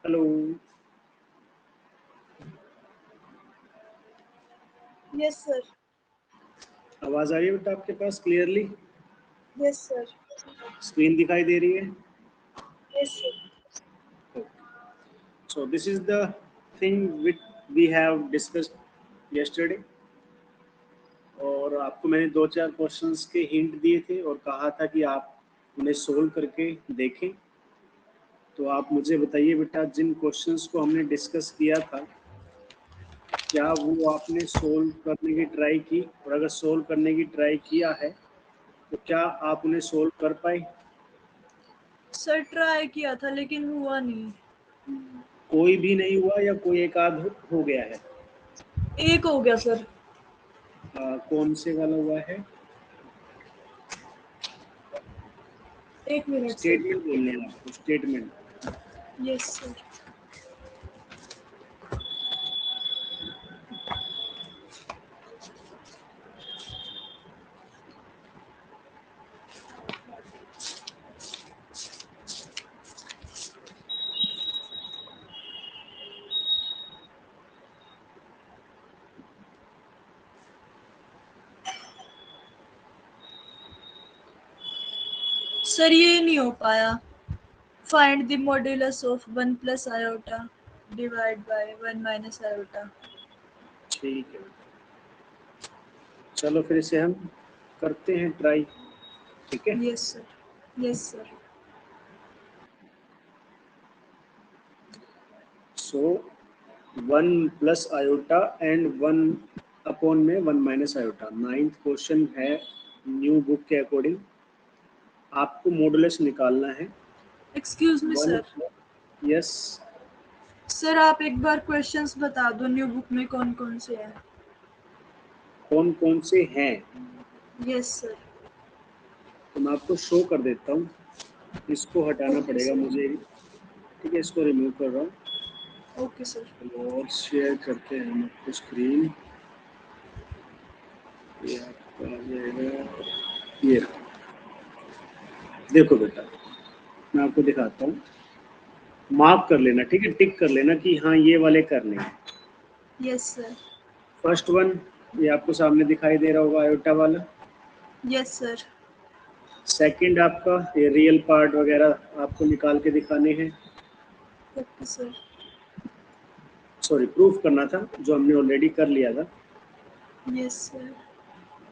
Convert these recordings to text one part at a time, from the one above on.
Hello. Yes sir. आवाज आ रही है बेटा आपके पास क्लियरली? Yes sir. स्क्रीन दिखाई दे रही है? Yes sir. So this is the thing which we have discussed yesterday. और आपको मैंने 2-4 क्वेश्चंस के हिंट दिए थे और कहा था कि आप उन्हें सोल्व करके देखें। तो आप मुझे बताइए बेटा, जिन क्वेश्चंस को हमने डिस्कस किया था क्या वो आपने सोल्व करने की ट्राई की? और अगर सोल्व करने की ट्राई किया है तो क्या आप उन्हें सोल्व कर पाए? सर ट्राई किया था लेकिन हुआ नहीं। कोई भी नहीं हुआ या कोई एक आध हो गया है? एक हो गया सर। कौन से वाला हुआ है? एक मिनट सर। स्टेटमेंट बोलने हैं आपको, स्टेटमेंट। Yes sir. सर ये नहीं हो पाया। Find the modulus of 1 plus iota divide by 1 minus iota. ठीक है, चलो फिर इसे हम करते हैं ट्राई। ठीक है, yes sir. Yes sir. So 1 plus iota and 1 upon में 1 माइनस आयोटा। 9th क्वेश्चन है न्यू बुक के अकॉर्डिंग। आपको मॉडुलस निकालना है। Excuse me sir. Yes sir आप एक बार क्वेश्चंस बता दो न्यू बुक में कौन कौन से हैं। कौन कौन से हैं? Yes sir. तो मैं आपको शो कर देता हूँ। इसको हटाना ओके पड़ेगा सर। मुझे। ठीक है, इसको रिमूव कर रहा हूँ ओके सर। और शेयर करते हैं हम आपको स्क्रीन। ये आपका आ जाएगा, ये देखो बेटा, मैं आपको दिखाता हूँ। मार्क कर लेना, ठीक है, टिक कर लेना कि हाँ ये वाले करने हैं। Yes sir. फर्स्ट वन ये आपको सामने दिखाई दे रहा होगा, आयोटा वाला। Yes sir. सेकंड आपका ये रियल पार्ट वगैरह आपको निकाल के दिखाने हैं। Okay sir. सॉरी, प्रूफ करना था जो हमने ऑलरेडी कर लिया था। Yes sir.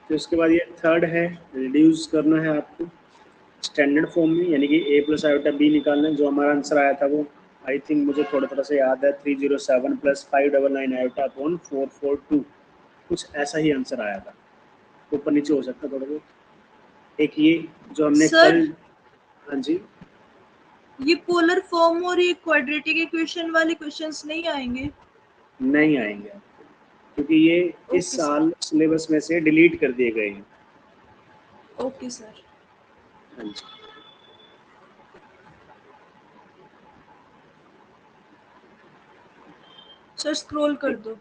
फिर उसके बाद ये थर्ड है, रिड्यूस करना है आपको स्टैंडर्ड फॉर्म में, यानी कि a प्लस आयोटा b निकालना है। जो हमारा आंसर आया था वो आई थिंक मुझे थोड़ा थोड़ा से याद है, 307 प्लस 599 आयोटा अपॉन 442, कुछ ऐसा ही आंसर आया था। ऊपर नीचे हो सकता थोड़ा बहुत। एक ये जो हमने सर, कल, हाँ जी, ये पोलर फॉर्म और ये क्वाड्रेटिक इक्वेशन वाले क्वेश्चंस नहीं आएंगे? नहीं आएंगे आपको, क्योंकि ये इस ओके साल सिलेबस में से डिलीट कर दिए गए हैं। Okay sir. हाँ जी, सर स्क्रॉल कर दो।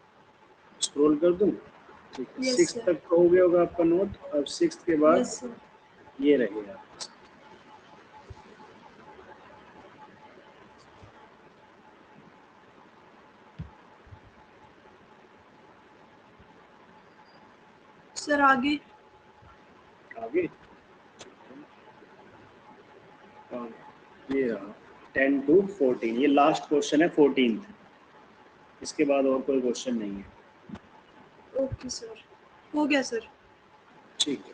स्क्रॉल कर दूं? ठीक है, यस 6th सर। तक हो गया होगा आपका नोट। अब 6th के बाद यस सर। ये रहेगा। सर आगे। आगे ये रहा 10 to 14, ये लास्ट क्वेश्चन है 14th। इसके बाद और कोई क्वेश्चन नहीं है। ओके सर, हो गया सर। ठीक है,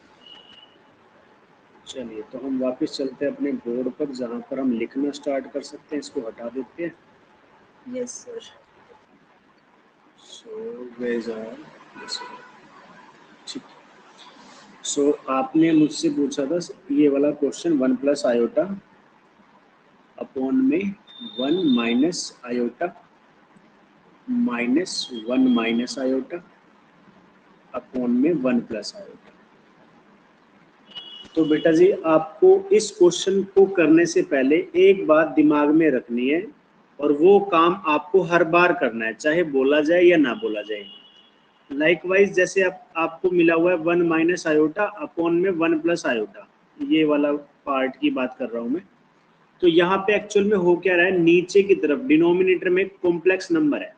चलिए तो हम वापस चलते हैं अपने बोर्ड पर, जहाँ पर हम लिखना स्टार्ट कर सकते हैं। इसको हटा देते हैं। Yes sir. So wedge are, ठीक। सो आपने मुझसे पूछा था ये वाला क्वेश्चन, 1 प्लस आयोटा अपॉन में 1 minus iota minus 1 minus iota upon में 1 प्लस आयोटा। तो बेटा जी, आपको इस क्वेश्चन को करने से पहले एक बात दिमाग में रखनी है, और वो काम आपको हर बार करना है, चाहे बोला जाए या ना बोला जाए। लाइकवाइज जैसे आपको मिला हुआ है 1 माइनस आयोटा अपॉन में 1 प्लस आयोटा, ये वाला पार्ट की बात कर रहा हूँ मैं। तो यहाँ पे एक्चुअल में हो क्या रहा है, नीचे की तरफ डिनोमिनेटर में कॉम्प्लेक्स नंबर है।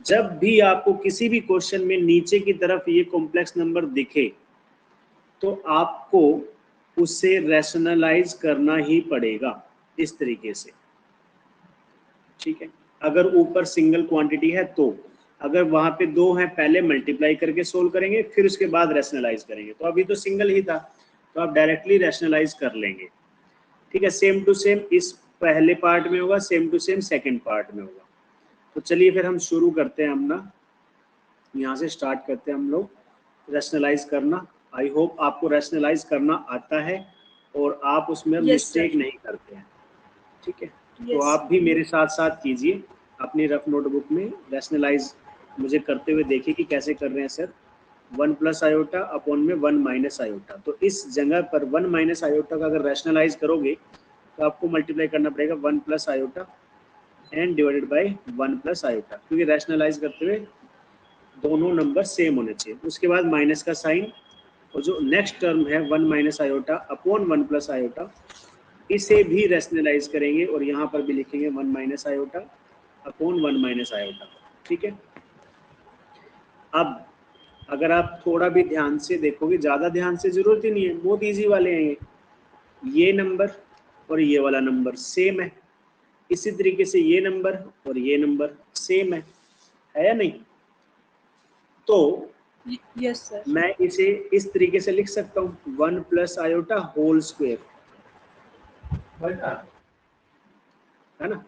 जब भी आपको किसी भी क्वेश्चन में नीचे की तरफ ये कॉम्प्लेक्स नंबर दिखे तो आपको उसे रैशनलाइज करना ही पड़ेगा इस तरीके से, ठीक है। अगर ऊपर सिंगल क्वांटिटी है तो, अगर वहां पे दो हैं पहले मल्टीप्लाई करके सोल्व करेंगे फिर उसके बाद रैशनलाइज करेंगे। तो अभी तो सिंगल ही था तो आप डायरेक्टली रैशनलाइज कर लेंगे, ठीक है। सेम टू सेम इस पहले पार्ट में होगा, same to same second part में होगा। तो चलिए फिर हम शुरू करते हैं अपना, यहाँ से स्टार्ट करते हैं हम लोग रैशनलाइज करना। आई होप आपको रैशनलाइज करना आता है और आप उसमें मिस्टेक नहीं करते हैं, ठीक है। तो आप भी मेरे साथ साथ कीजिए अपनी रफ नोटबुक में रैशनलाइज मुझे करते हुए देखिए कि कैसे कर रहे हैं सर। 1 प्लस आयोटा अपॉन में 1 माइनस आयोटा, तो इस जगह पर 1 माइनस आयोटा का अगर रैशनलाइज करोगे तो आपको मल्टीप्लाई करना पड़ेगा 1 plus iota and divided by 1 plus iota, क्योंकि रैशनलाइज करते हुए दोनों नंबर सेम होने चाहिए। उसके बाद माइनस का साइन और जो नेक्स्ट टर्म है 1 minus iota upon 1 plus iota, इसे भी रैशनलाइज करेंगे और यहाँ पर भी लिखेंगे 1 minus iota upon 1 minus iota, ठीक है। अब अगर आप थोड़ा भी ध्यान से देखोगे, ज़्यादा ध्यान से जरूरत ही नहीं है, बहुत इजी वाले हैं ये नंबर और ये वाला नंबर सेम है, इसी तरीके से ये नंबर और ये नंबर सेम है या नहीं। तो यस सर, मैं इसे इस तरीके से लिख सकता हूँ 1 प्लस आयोटा होल स्क्वायर, है ना।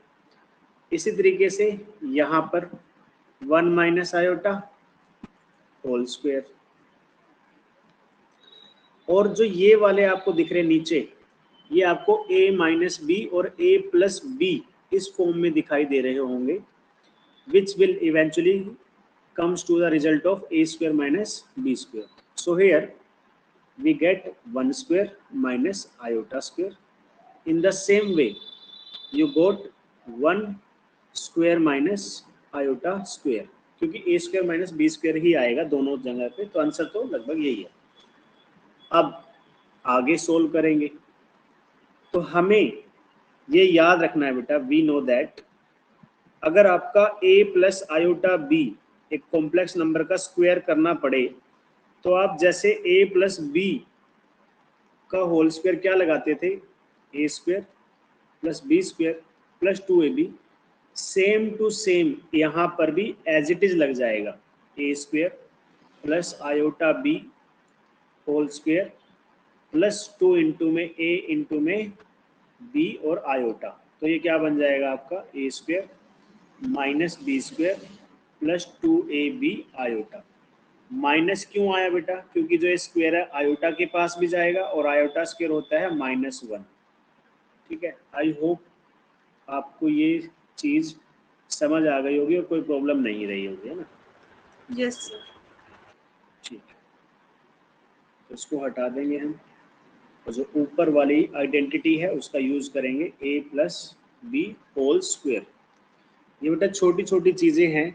इसी तरीके से यहाँ पर 1 माइनस आयोटा होल स्क्वायर, और जो ये वाले आपको दिख रहे नीचे ये आपको a माइनस बी और a प्लस बी इस फॉर्म में दिखाई दे रहे होंगे, which will eventually comes to the result of a square minus b square. So here we get 1 square minus iota square. In the same way you got 1 square minus iota square, क्योंकि a square minus b square ही आएगा दोनों जगह पे, तो answer तो लगभग यही है। अब आगे सोल्व करेंगे तो हमें ये याद रखना है बेटा, वी नो दैट अगर आपका a प्लस आयोटा b एक कॉम्प्लेक्स नंबर का स्क्वायर करना पड़े तो आप जैसे a प्लस बी का होल स्क्वायर क्या लगाते थे, a square plus B square plus 2ab, same to same यहाँ पर भी एज इट इज लग जाएगा a square plus iota b whole square plus 2 into में a इंटू में b और आयोटा, तो ये क्या बन जाएगा आपका a square minus b square plus 2ab iota. Minus क्यों आया बेटा, क्योंकि जो स्क्वायर है आयोटा के पास भी जाएगा और आयोटा स्क्वायर होता है -1, ठीक है। आई होप आपको ये चीज समझ आ गई होगी और कोई प्रॉब्लम नहीं रही होगी, है ना। यस सर, ठीक है, तो इसको हटा देंगे हम और जो ऊपर वाली आइडेंटिटी है उसका यूज करेंगे a plus b whole square. ये बेटा छोटी छोटी चीजें हैं,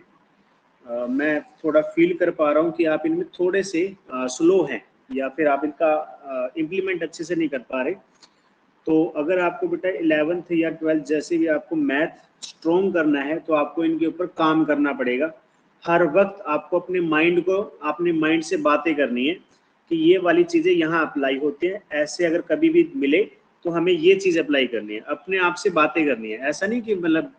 मैं थोड़ा फील कर पा रहा हूँ कि आप इनमें थोड़े से स्लो हैं या फिर आप इनका इम्प्लीमेंट अच्छे से नहीं कर पा रहे। तो अगर आपको बेटा 11th या 12th जैसे भी आपको मैथ स्ट्रॉन्ग करना है तो आपको इनके ऊपर काम करना पड़ेगा। हर वक्त आपको अपने माइंड से बातें करनी है कि ये वाली चीज़ें यहाँ अप्लाई होती हैं, ऐसे अगर कभी भी मिले तो हमें ये चीज़ अप्लाई करनी है, अपने आप से बातें करनी है। ऐसा नहीं कि मतलब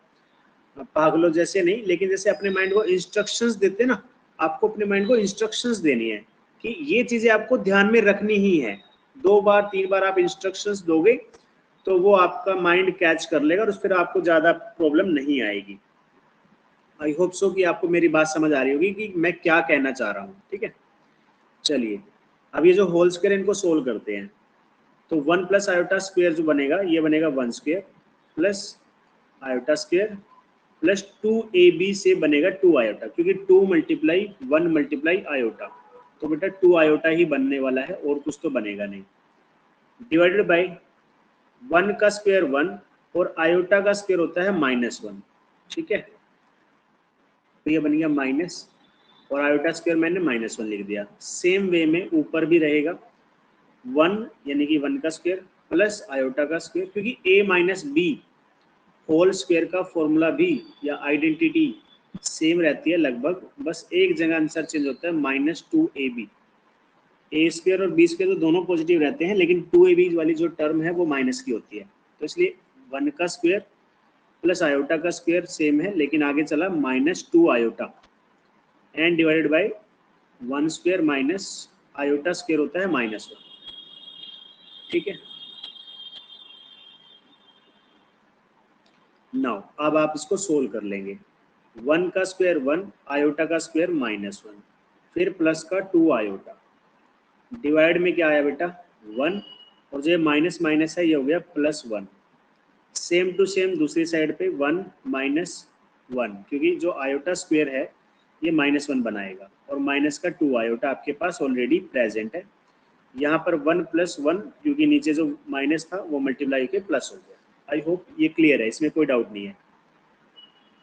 पागलों जैसे नहीं, लेकिन जैसे अपने माइंड को इंस्ट्रक्शंस देते ना, आपको अपने माइंड को इंस्ट्रक्शंस देनी है कि ये चीजें आपको ध्यान में रखनी ही है। 2 बार 3 बार आप इंस्ट्रक्शंस दोगे तो वो आपका माइंड कैच कर लेगा और फिर आपको ज्यादा प्रॉब्लम नहीं आएगी। आई होप सो कि आपको मेरी बात समझ आ रही होगी कि मैं क्या कहना चाह रहा हूँ, ठीक है। चलिए अब ये जो होल स्क्वायर इनको सोल्व करते हैं, तो 1 प्लस आयोटा स्क्वायर जो बनेगा ये बनेगा 1 square plus iota square plus 2ab से बनेगा 2 आयोटा, क्योंकि 2 मल्टीप्लाई 1 मल्टीप्लाई आयोटा, तो बेटा 2 आयोटा ही बनने वाला है और कुछ तो बनेगा नहीं। डिवाइडेड बाय 1 का स्क्वायर 1 और आयोटा का स्क्वायर होता है -1, ठीक है। तो ये बन गया माइनस और आयोटा स्क्वायर मैंने -1 लिख दिया। सेम वे में ऊपर भी रहेगा 1 यानी कि 1 का स्क्वायर प्लस आयोटा का स्क्वायर, क्योंकि ए माइनस बी होल स्क्वायर का फॉर्मूला भी या आइडेंटिटी सेम रहती है लगभग, बस एक जगह आंसर चेंज होता है, -2ab। ए स्क्वायर और बी स्क्वायर तो दोनों पॉजिटिव रहते हैं, लेकिन 2ab वाली जो टर्म है वो माइनस की होती है, तो इसलिए 1 का स्क्वायर प्लस आयोटा का स्क्वायर सेम है, लेकिन आगे चला -2 iota and divided by 1 square minus iota square होता है -1। ठीक है, नाउ अब आप इसको सोल्व कर लेंगे। 1 का स्क्वायर 1, आयोटा का स्क्वायर -1, फिर प्लस का 2 आयोटा, डिवाइड में क्या आया बेटा 1, और जो माइनस माइनस है ये हो गया +1। सेम टू सेम दूसरी साइड पे 1 -1, क्योंकि जो आयोटा स्क्वायर है ये -1 बनाएगा, और माइनस का 2 आयोटा आपके पास ऑलरेडी प्रेजेंट है। यहाँ पर 1 + 1, क्योंकि नीचे जो माइनस था वो मल्टीप्लाई के प्लस हो गया। आई होप ये क्लियर है, इसमें कोई डाउट नहीं है।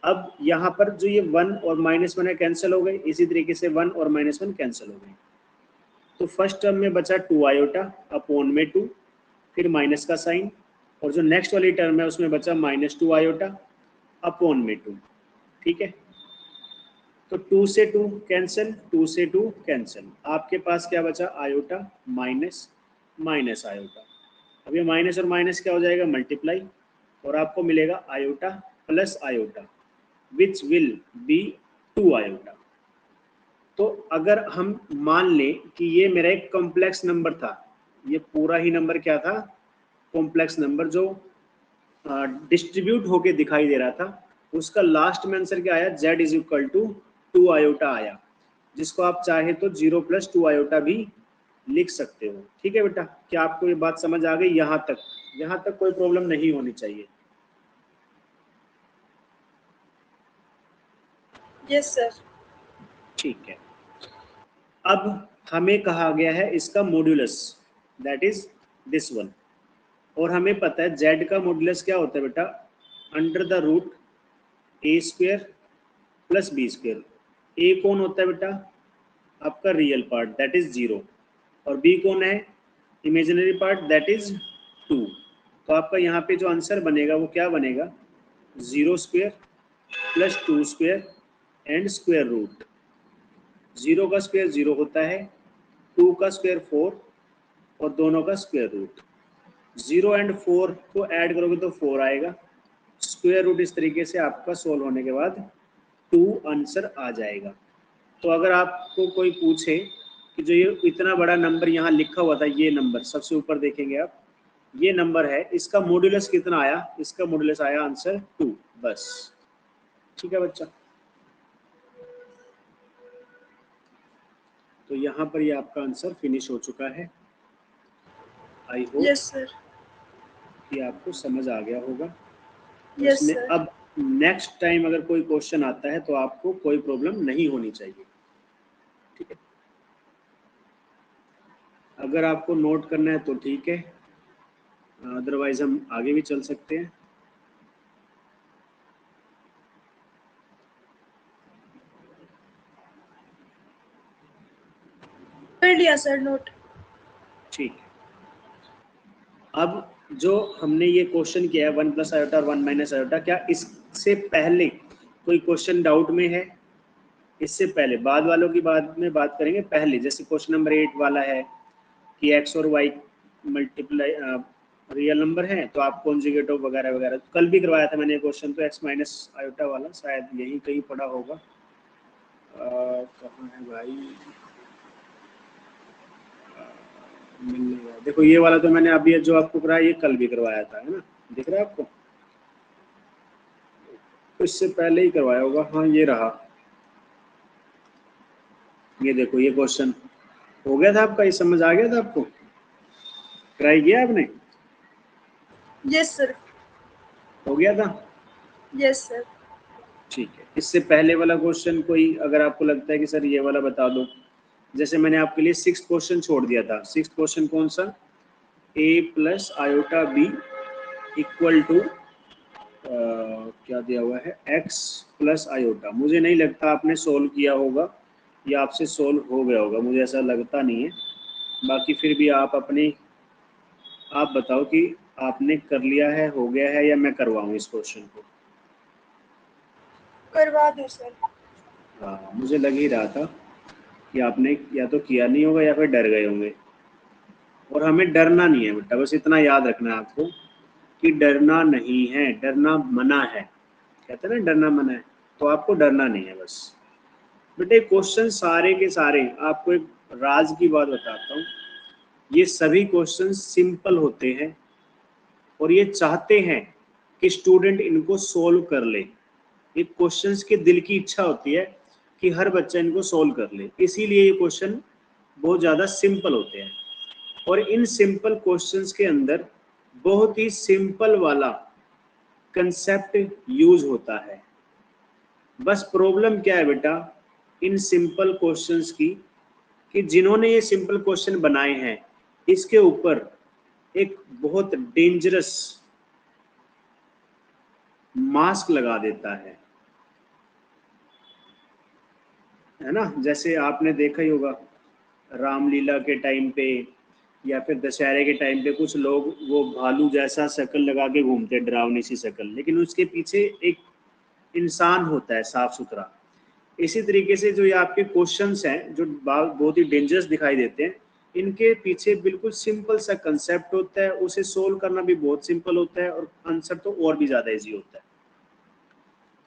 अब यहाँ पर जो ये 1 और -1 है कैंसिल हो गए, इसी तरीके से 1 और -1 कैंसिल हो गए, तो फर्स्ट टर्म में बचा 2 आयोटा अपॉन में 2, फिर माइनस का साइन, और जो नेक्स्ट वाली टर्म है उसमें बचा -2 आयोटा अपॉन में 2। ठीक है, तो 2 से 2 कैंसिल, 2 से 2 कैंसिल, आपके पास क्या बचा आयोटा माइनस माइनस आयोटा। अब ये माइनस और माइनस क्या हो जाएगा मल्टीप्लाई, और आपको मिलेगा iota plus iota which will be 2 iota. तो अगर हम मान लें कि ये मेरा एक कॉम्प्लेक्स नंबर था, ये पूरा ही नंबर क्या था कॉम्प्लेक्स नंबर, जो डिस्ट्रीब्यूट होके दिखाई दे रहा था, उसका लास्ट में आंसर क्या आया z = 2 आयोटा आया, जिसको आप चाहे तो 0 + 2 आयोटा भी लिख सकते हो। ठीक है बेटा, क्या आपको ये बात समझ आ गई? यहाँ तक कोई प्रॉब्लम नहीं होनी चाहिए। Yes sir. ठीक है, अब हमें कहा गया है इसका modulus, that is this one, और हमें पता है z का मॉड्यूलस क्या होता है बेटा, √a² + b²। a कौन होता है बेटा आपका रियल पार्ट, दैट इज 0, और b कौन है इमेजिनरी पार्ट, दैट इज 2। तो आपका यहाँ पे जो आंसर बनेगा वो क्या बनेगा, 0² + 2² एंड स्क्वायर रूट। 0 का स्क्वायर 0 होता है, 2 का स्क्वायर 4, और दोनों का स्क्वायर रूट। 0 एंड 4 को ऐड करोगे तो 4 आएगा, स्क्वायर रूट इस तरीके से आपका सोल्व होने के बाद 2 आंसर आ जाएगा। तो अगर आपको कोई पूछे कि जो ये इतना बड़ा नंबर यहाँ लिखा हुआ था, ये नंबर सबसे ऊपर देखेंगे आप, ये नंबर है, इसका मॉड्यूलस कितना आया, इसका मॉड्यूलस आया आंसर 2 बस। ठीक है बच्चा, तो यहाँ पर ये आपका आंसर फिनिश हो चुका है। I hope yes sir. कि आपको समझ आ गया होगा। यस इसमें सर। अब नेक्स्ट टाइम अगर कोई क्वेश्चन आता है तो आपको कोई प्रॉब्लम नहीं होनी चाहिए। ठीक है, अगर आपको नोट करना है तो ठीक है, अदरवाइज हम आगे भी चल सकते हैं। कर लिया सर नोट। ठीक है, अब जो हमने ये क्वेश्चन किया है 1 + आयोटा और 1 - आयोटा, क्या इससे पहले कोई क्वेश्चन डाउट में है? इससे पहले, बाद वालों की बाद में बात करेंगे, पहले जैसे क्वेश्चन नंबर 8 वाला है कि x और y मल्टीप्लाई रियल नंबर है तो आप कॉन्जुगेट ऑफ वगैरह वगैरह, कल भी करवाया था मैंने क्वेश्चन, तो x - आयोटा वाला शायद यहीं कहीं पड़ा होगा। कहाँ है भाई, मिल नहीं रहा। देखो ये वाला तो मैंने अभी जो आपको कराया ये कल भी करवाया था, है ना, दिख रहा है आपको, तो इससे पहले ही करवाया होगा। हाँ ये रहा, ये देखो ये क्वेश्चन हो गया था आपका, ये समझ आ गया था आपको, ट्राई किया आपने? Yes sir. हो गया था? Yes sir. ठीक है, इससे पहले वाला क्वेश्चन कोई अगर आपको लगता है कि सर ये वाला बता दो, जैसे मैंने आपके लिए 6th क्वेश्चन छोड़ दिया था। 6th क्वेश्चन कौन सा, a + आयोटा b = क्या दिया हुआ है, x + आयोटा। मुझे नहीं लगता आपने सोल्व किया होगा या आपसे सोल्व हो गया होगा, मुझे ऐसा लगता नहीं है। बाकी फिर भी आप अपनी आप बताओ कि आपने कर लिया है, हो गया है, या मैं करवाऊँ इस क्वेश्चन को? करवा दो सर। हाँ, मुझे लग ही रहा था कि आपने या तो किया नहीं होगा या फिर डर गए होंगे। और हमें डरना नहीं है बेटा, बस इतना याद रखना है आपको कि डरना नहीं है, डरना मना है। कहते हैं ना डरना मना है, तो आपको डरना नहीं है बस। बेटे क्वेश्चन सारे के सारे, आपको एक राज की बात बताता हूँ, ये सभी क्वेश्चन सिंपल होते हैं और ये चाहते हैं कि स्टूडेंट इनको सोल्व कर ले। ये क्वेश्चंस के दिल की इच्छा होती है कि हर बच्चा इनको सोल्व कर ले, इसीलिए ये क्वेश्चन बहुत ज़्यादा सिंपल होते हैं। और इन सिंपल क्वेश्चंस के अंदर बहुत ही सिंपल वाला कंसेप्ट यूज होता है। बस प्रॉब्लम क्या है बेटा इन सिंपल क्वेश्चंस की, कि जिन्होंने ये सिंपल क्वेश्चन बनाए हैं इसके ऊपर एक बहुत डेंजरस मास्क लगा देता है ना। जैसे आपने देखा ही होगा रामलीला के टाइम पे या फिर दशहरे के टाइम पे कुछ लोग वो भालू जैसा शक्ल लगा के घूमते, डरावनी सी शक्ल, लेकिन उसके पीछे एक इंसान होता है साफ सुथरा। इसी तरीके से जो ये आपके क्वेश्चंस हैं जो बहुत ही डेंजरस दिखाई देते हैं, इनके पीछे बिल्कुल सिंपल सा कंसेप्ट होता है, उसे सोल्व करना भी बहुत सिंपल होता है और आंसर तो और भी ज़्यादा ईजी होता है।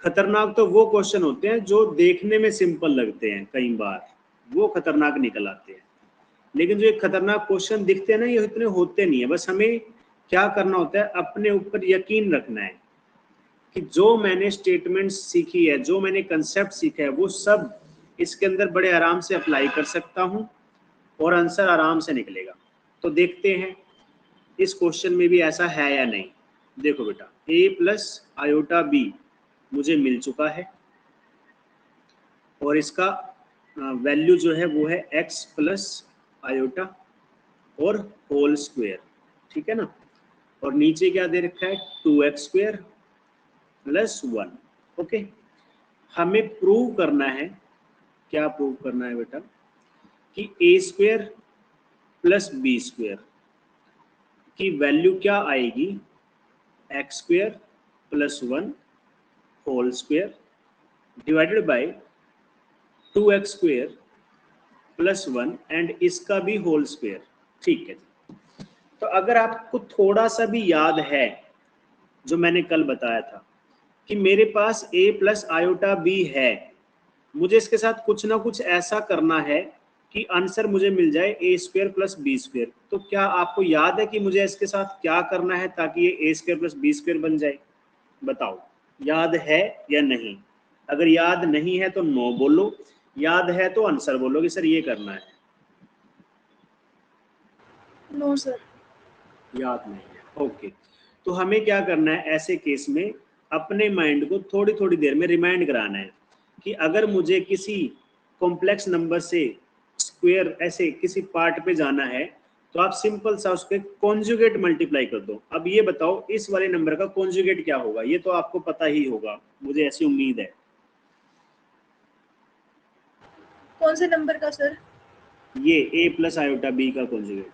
खतरनाक तो वो क्वेश्चन होते हैं जो देखने में सिंपल लगते हैं, कई बार वो खतरनाक निकल आते हैं। लेकिन जो एक खतरनाक क्वेश्चन दिखते हैं ना, ये इतने होते नहीं है। बस हमें क्या करना होता है, अपने ऊपर यकीन रखना है कि जो मैंने स्टेटमेंट सीखी है, जो मैंने कंसेप्ट सीखा है, वो सब इसके अंदर बड़े आराम से अप्लाई कर सकता हूँ और आंसर आराम से निकलेगा। तो देखते हैं इस क्वेश्चन में भी ऐसा है या नहीं। देखो बेटा, a प्लस आयोटा बी मुझे मिल चुका है और इसका वैल्यू जो है वो है x प्लस आयोटा और होल स्क्वायर, ठीक है ना। और नीचे क्या दे रखा है, 2x स्क्वायर प्लस 1। ओके, हमें प्रूव करना है, क्या प्रूव करना है बेटा, कि a square plus B square की वैल्यू क्या आएगी, x square plus 1 whole square divided by 2x square plus 1 and इसका भी होल स्क्वायर। ठीक है, तो अगर आपको थोड़ा सा भी याद है जो मैंने कल बताया था कि मेरे पास a प्लस आयोटा बी है, मुझे इसके साथ कुछ ना कुछ ऐसा करना है कि आंसर मुझे मिल जाए a square plus B square. तो क्या आपको याद है कि मुझे इसके साथ क्या करना है ताकि ये a square plus B square बन जाए? बताओ, याद है या नहीं? अगर याद नहीं है तो नो बोलो, याद है तो आंसर बोलो कि सर ये करना है। No sir. याद नहीं है, ओके। तो हमें क्या करना है ऐसे केस में, अपने माइंड को थोड़ी थोड़ी देर में रिमाइंड कराना है कि अगर मुझे किसी कॉम्प्लेक्स नंबर से स्क्वायर ऐसे किसी पार्ट पे जाना है तो आप सिंपल सा उसके कॉन्जुगेट मल्टीप्लाई कर दो। अब ये बताओ इस वाले नंबर का कॉन्जुगेट क्या होगा, ये तो आपको पता ही होगा, मुझे ऐसी उम्मीद है। कौन से नंबर का सर? ये a प्लस आयोटा बी का conjugate.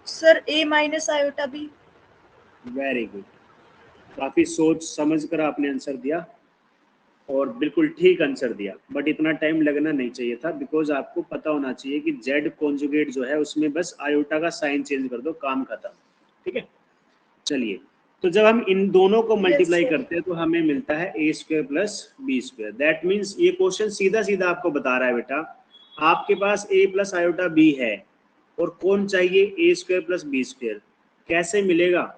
Sir a minus iota b. Very good, काफी सोच समझ कर आपने आंसर दिया और बिल्कुल ठीक आंसर दिया, बट इतना टाइम लगना नहीं चाहिए था, बिकॉज आपको पता होना चाहिए कि जेड कॉन्जुगेट जो है उसमें बस आयोटा का साइन चेंज कर दो, काम खत्म। ठीक है, चलिए, तो जब हम इन दोनों को मल्टीप्लाई करते हैं तो हमें मिलता है A square plus B square. That means ये क्वेश्चन सीधा सीधा आपको बता रहा है बेटा, आपके पास ए प्लस आयोटा बी है और कौन चाहिए, A square plus B square. कैसे मिलेगा,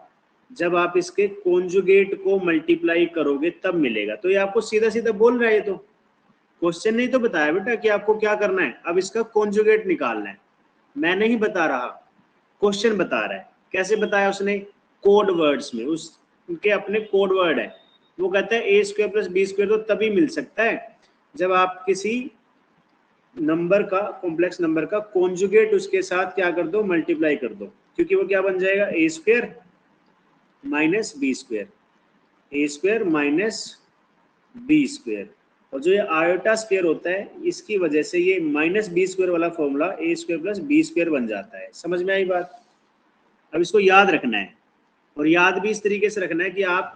जब आप इसके कॉन्जुगेट को मल्टीप्लाई करोगे तब मिलेगा। तो ये आपको सीधा सीधा बोल रहा है, ये तो क्वेश्चन नहीं तो बताया बेटा कि आपको क्या करना है, अब इसका कॉन्जुगेट निकालना है। मैं नहीं बता रहा, क्वेश्चन बता रहा है। कैसे बताया उसने, कोड वर्ड्स में, उस उनके अपने कोड वर्ड है। वो कहता है A square plus B square तो तभी मिल सकता है जब आप किसी नंबर का, कॉम्प्लेक्स नंबर का कॉन्जुगेट उसके साथ क्या कर दो, मल्टीप्लाई कर दो, क्योंकि वो क्या बन जाएगा, ए स्क्वायर माइनस बी स्क्वायर, ए स्क्वायर माइनस बी स्क्वायर, और जो ये आयोटा स्क्वायर होता है इसकी वजह से ये माइनस बी स्क्वायर वाला फॉर्मूला ए स्क्वायर प्लस बी स्क्वायर बन जाता है। समझ में आई बात? अब इसको याद रखना है, और याद भी इस तरीके से रखना है कि आप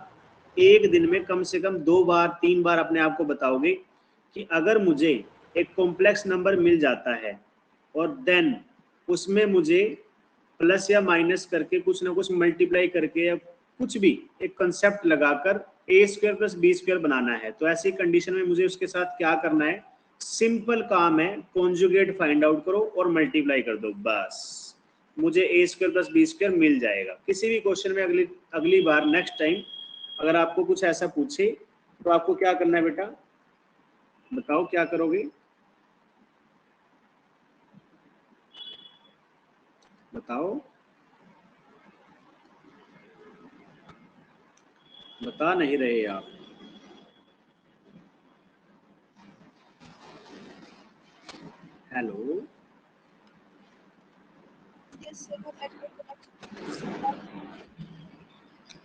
एक दिन में कम से कम 2 बार 3 बार अपने आप को बताओगे कि अगर मुझे एक कॉम्प्लेक्स नंबर मिल जाता है और देन उसमें मुझे प्लस या माइनस करके कुछ ना कुछ मल्टीप्लाई करके या कुछ भी एक कंसेप्ट लगाकर ए स्क्वायर प्लस बी स्क्वायर बनाना है, तो ऐसी कंडीशन में मुझे उसके साथ क्या करना है? सिंपल काम है, कॉन्जुगेट फाइंड आउट करो और मल्टीप्लाई कर दो, बस मुझे ए स्क्वायर प्लस बी स्क्वायर मिल जाएगा। किसी भी क्वेश्चन में अगली बार नेक्स्ट टाइम अगर आपको कुछ ऐसा पूछे तो आपको क्या करना है बेटा? बताओ क्या करोगे? बताओ, बता नहीं रहे आप। हेलो,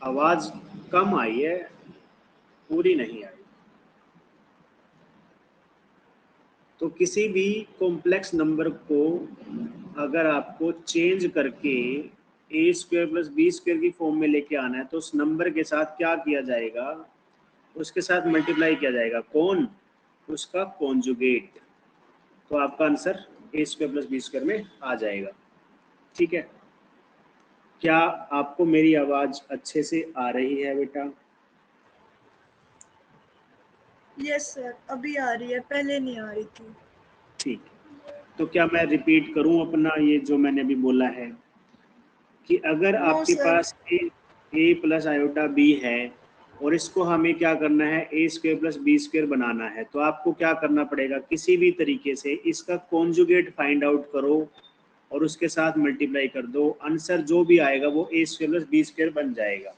आवाज कम आई है, पूरी नहीं आई। तो किसी भी कॉम्प्लेक्स नंबर को अगर आपको चेंज करके ए स्क्वायर प्लस बी स्क्वायर की फॉर्म में लेके आना है तो उस नंबर के साथ क्या किया जाएगा? उसके साथ मल्टीप्लाई किया जाएगा। कौन? उसका कॉन्जुगेट। तो आपका answer a square plus B square में आ जाएगा। ठीक है, क्या आपको मेरी आवाज अच्छे से आ रही है बेटा? यस सर, अभी आ रही है, पहले नहीं आ रही थी। ठीक, तो क्या मैं रिपीट करूं अपना ये जो मैंने अभी बोला है कि अगर नो आपके sir. Pass A plus iota B है और इसको हमें क्या करना है? A square plus B square बनाना है, तो आपको क्या करना पड़ेगा? किसी भी तरीके से इसका कॉन्जुगेट फाइंड आउट करो और उसके साथ मल्टीप्लाई कर दो, आंसर जो भी आएगा वो ए स्क्वायर प्लस बी स्क्वायर बन जाएगा।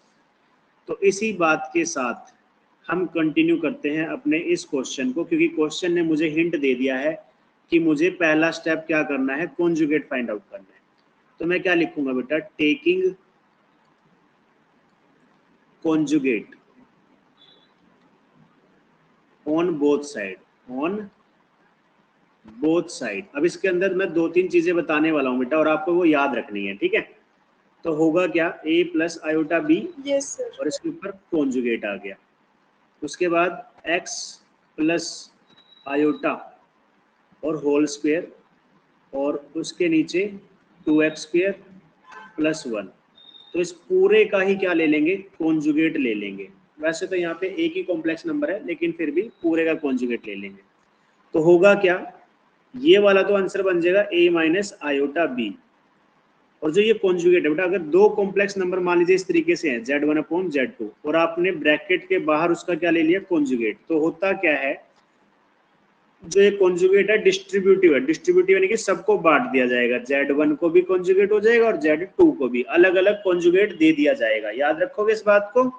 तो इसी बात के साथ हम कंटिन्यू करते हैं अपने इस क्वेश्चन को, क्योंकि क्वेश्चन ने मुझे हिंट दे दिया है कि मुझे पहला स्टेप क्या करना है? कॉन्जुगेट फाइंड आउट करना है। तो मैं क्या लिखूंगा बेटा? Taking conjugate on both side, on both side। अब इसके अंदर मैं 2-3 चीजें बताने वाला हूँ बेटा और आपको वो याद रखनी है, ठीक है? तो होगा क्या? a plus iota b yes sir. और इसके ऊपर कॉन्जुगेट आ गया। उसके बाद x प्लस आयोटा और होल स्क्वायर और उसके नीचे 2x स्क्वायर प्लस 1। तो इस पूरे का ही क्या ले लेंगे? कॉन्जुगेट ले लेंगे। वैसे तो यहाँ पे एक ही कॉम्प्लेक्स नंबर है लेकिन फिर भी पूरे का कॉन्जुगेट ले लेंगे। तो होगा क्या? ये वाला तो आंसर बन जाएगा a माइनस आयोटा बी, और जो ये कॉन्जुगेट है बेटा, अगर दो कॉम्प्लेक्स नंबर मान लीजिए इस तरीके से हैं z1 अपॉन z2 और आपने ब्रैकेट के बाहर उसका क्या ले लिया? कॉन्जुगेट, तो होता क्या है? जो ये कॉन्जुगेट है डिस्ट्रीब्यूटिव है, डिस्ट्रीब्यूटिव यानी कि सबको बांट दिया जाएगा, z1 को भी कॉन्जुगेट हो जाएगा और z2 को भी अलग अलग कॉन्जुगेट दे दिया जाएगा। याद रखोगे इस बात को,